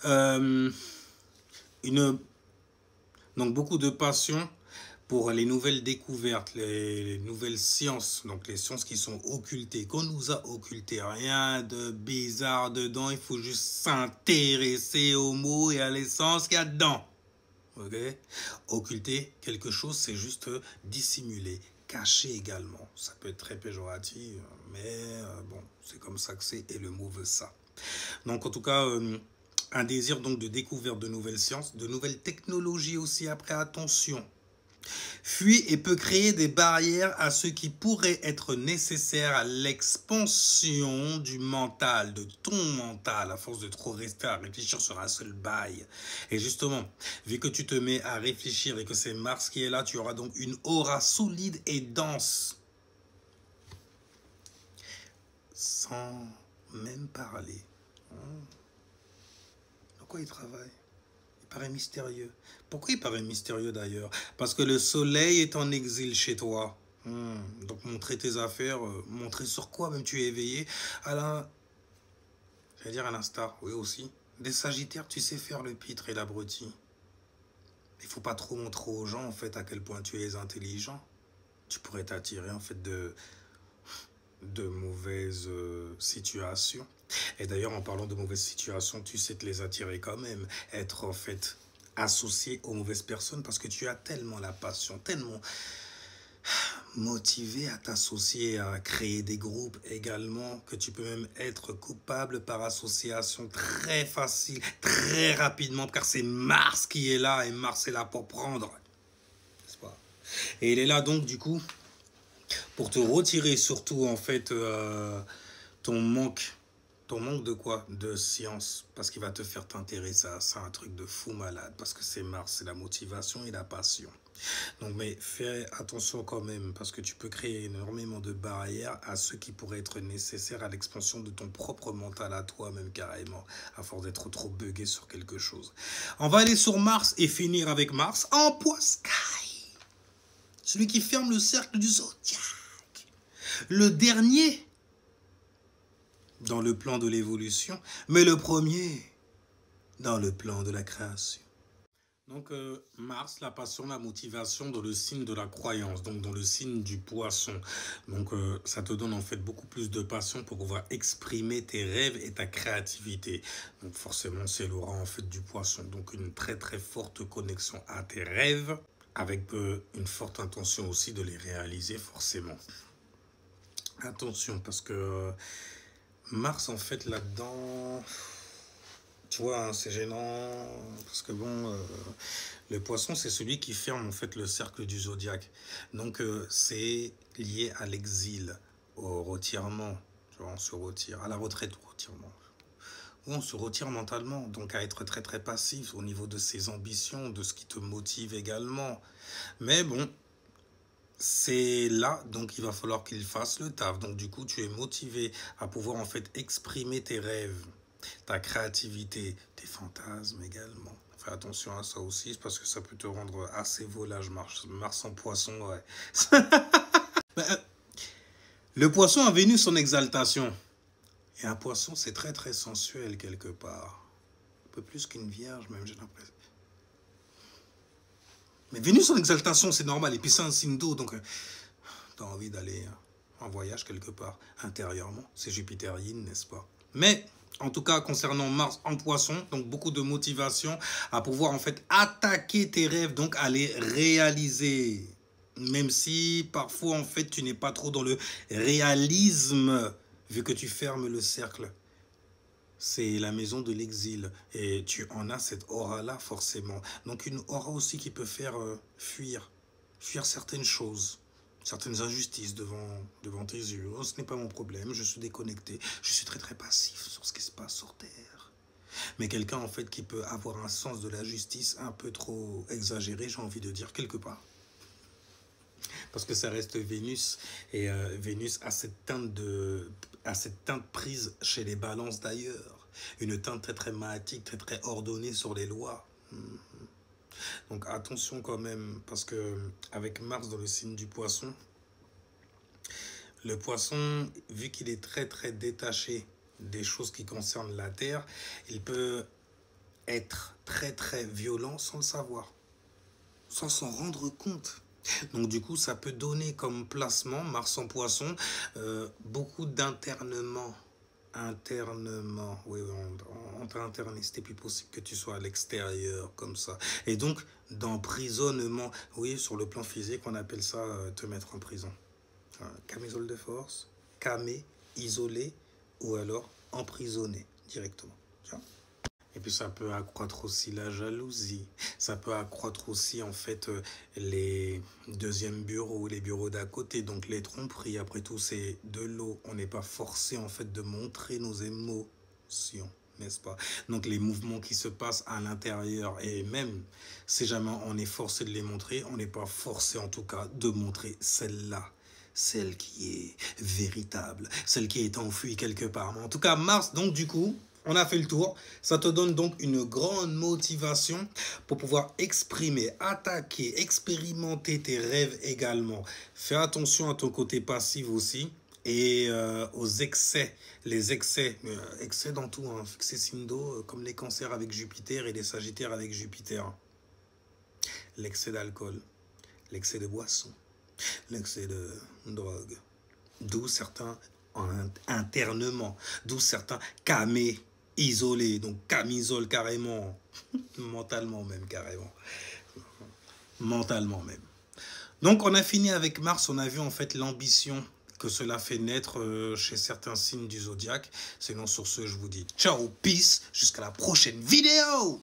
donc beaucoup de passion pour les nouvelles découvertes, les nouvelles sciences, donc les sciences qui sont occultées, qu'on nous a occultées. Rien de bizarre dedans, il faut juste s'intéresser aux mots et à l'essence qu'il y a dedans. Ok? Occulter quelque chose, c'est juste dissimuler, cacher également. Ça peut être très péjoratif, mais bon, c'est comme ça que c'est et le mot veut ça. Donc en tout cas, un désir donc de découverte de nouvelles sciences, de nouvelles technologies aussi après, attention. Fuit et peut créer des barrières à ce qui pourrait être nécessaire à l'expansion du mental, de ton mental, à force de trop rester à réfléchir sur un seul bail. Et justement, vu que tu te mets à réfléchir et que c'est Mars qui est là, tu auras donc une aura solide et dense. Sans même parler. De quoi il travaille? Paraît mystérieux. Pourquoi il paraît mystérieux d'ailleurs? Parce que le soleil est en exil chez toi. Donc montrer tes affaires, montrer sur quoi même tu es éveillé. J'allais dire à l'instar, oui aussi. Des sagittaires, tu sais faire le pitre et l'abruti. Il faut pas trop montrer aux gens en fait à quel point tu es intelligent. Tu pourrais t'attirer en fait de mauvaises situations. Et d'ailleurs, en parlant de mauvaises situations, tu sais te les attirer quand même. Être en fait associé aux mauvaises personnes parce que tu as tellement la passion, tellement motivé à t'associer, à créer des groupes également, que tu peux même être coupable par association très facile, très rapidement, car c'est Mars qui est là et Mars est là pour prendre. N'est-ce pas? Et il est là donc du coup pour te retirer surtout en fait ton manque de quoi? De science, parce qu'il va te faire t'intéresser à ça, un truc de fou malade, parce que c'est Mars, c'est la motivation et la passion. Donc mais fais attention quand même, parce que tu peux créer énormément de barrières à ce qui pourrait être nécessaire à l'expansion de ton propre mental à toi même carrément, à force d'être trop buggé sur quelque chose. On va aller sur Mars et finir avec Mars en Poiscaille, celui qui ferme le cercle du zodiaque, le dernier dans le plan de l'évolution, mais le premier dans le plan de la création. Donc Mars, la passion, la motivation dans le signe de la croyance, donc dans le signe du poisson. Donc ça te donne en fait beaucoup plus de passion pour pouvoir exprimer tes rêves et ta créativité. Donc forcément c'est l'aura en fait du poisson, donc une très forte connexion à tes rêves, avec une forte intention aussi de les réaliser forcément. Attention parce que Mars, en fait, là-dedans, tu vois, hein, c'est gênant, parce que bon, le poisson, c'est celui qui ferme, en fait, le cercle du zodiaque. Donc, c'est lié à l'exil, au retirement. Tu vois, on se retire, à la retraite, au retirement. Ou on se retire mentalement, donc à être très passif au niveau de ses ambitions, de ce qui te motive également. Mais bon, c'est là, donc il va falloir qu'il fasse le taf. Donc du coup, tu es motivé à pouvoir en fait exprimer tes rêves, ta créativité, tes fantasmes également. Fais attention à ça aussi, parce que ça peut te rendre assez volage, Mars en poisson, ouais. Le poisson a Vénus en exaltation. Et un poisson, c'est très très sensuel quelque part. Un peu plus qu'une vierge même, j'ai l'impression. Mais Vénus en exaltation, c'est normal. Et puis c'est un signe d'eau, donc tu as envie d'aller en voyage quelque part, intérieurement. C'est jupitérien, n'est-ce pas? Mais, en tout cas, concernant Mars en poisson, donc beaucoup de motivation à pouvoir en fait attaquer tes rêves, donc à les réaliser. Même si parfois en fait tu n'es pas trop dans le réalisme, vu que tu fermes le cercle. C'est la maison de l'exil et tu en as cette aura-là forcément. Donc une aura aussi qui peut faire fuir certaines choses, certaines injustices devant tes yeux. Oh, ce n'est pas mon problème, je suis déconnecté, je suis très très passif sur ce qui se passe sur Terre. Mais quelqu'un en fait qui peut avoir un sens de la justice un peu trop exagéré, j'ai envie de dire quelque part. Parce que ça reste Vénus, et Vénus a cette teinte prise chez les balances d'ailleurs. Une teinte très très mathématique, très très ordonnée sur les lois. Donc attention quand même, parce que avec Mars dans le signe du poisson, le poisson, vu qu'il est très très détaché des choses qui concernent la Terre, il peut être très très violent sans le savoir, sans s'en rendre compte. Donc du coup, ça peut donner comme placement, Mars en poisson, beaucoup d'internement. Internement, oui, on t'a interné, c'était plus possible que tu sois à l'extérieur, comme ça. Et donc, d'emprisonnement, oui, sur le plan physique, on appelle ça te mettre en prison. Camisole de force, camé, isolé, ou alors emprisonné directement. Tu vois. Et puis ça peut accroître aussi la jalousie. Ça peut accroître aussi en fait les deuxièmes bureaux, les bureaux d'à côté. Donc les tromperies, après tout c'est de l'eau. On n'est pas forcé en fait de montrer nos émotions, n'est-ce pas? Donc les mouvements qui se passent à l'intérieur, et même si jamais on est forcé de les montrer, on n'est pas forcé en tout cas de montrer celle-là. Celle qui est véritable, celle qui est enfouie quelque part. Mais en tout cas, Mars, donc du coup, on a fait le tour. Ça te donne donc une grande motivation pour pouvoir exprimer, attaquer, expérimenter tes rêves également. Fais attention à ton côté passif aussi et aux excès. Les excès, excès dans tout, hein. Excès signe d'eau, comme les cancers avec Jupiter et les sagittaires avec Jupiter. L'excès d'alcool, l'excès de boisson, l'excès de drogue. D'où certains internements, d'où certains camés. Isolé, donc camisole carrément, mentalement même carrément, mentalement même. Donc on a fini avec Mars, on a vu en fait l'ambition que cela fait naître chez certains signes du zodiaque. Sinon sur ce, je vous dis ciao, peace, jusqu'à la prochaine vidéo.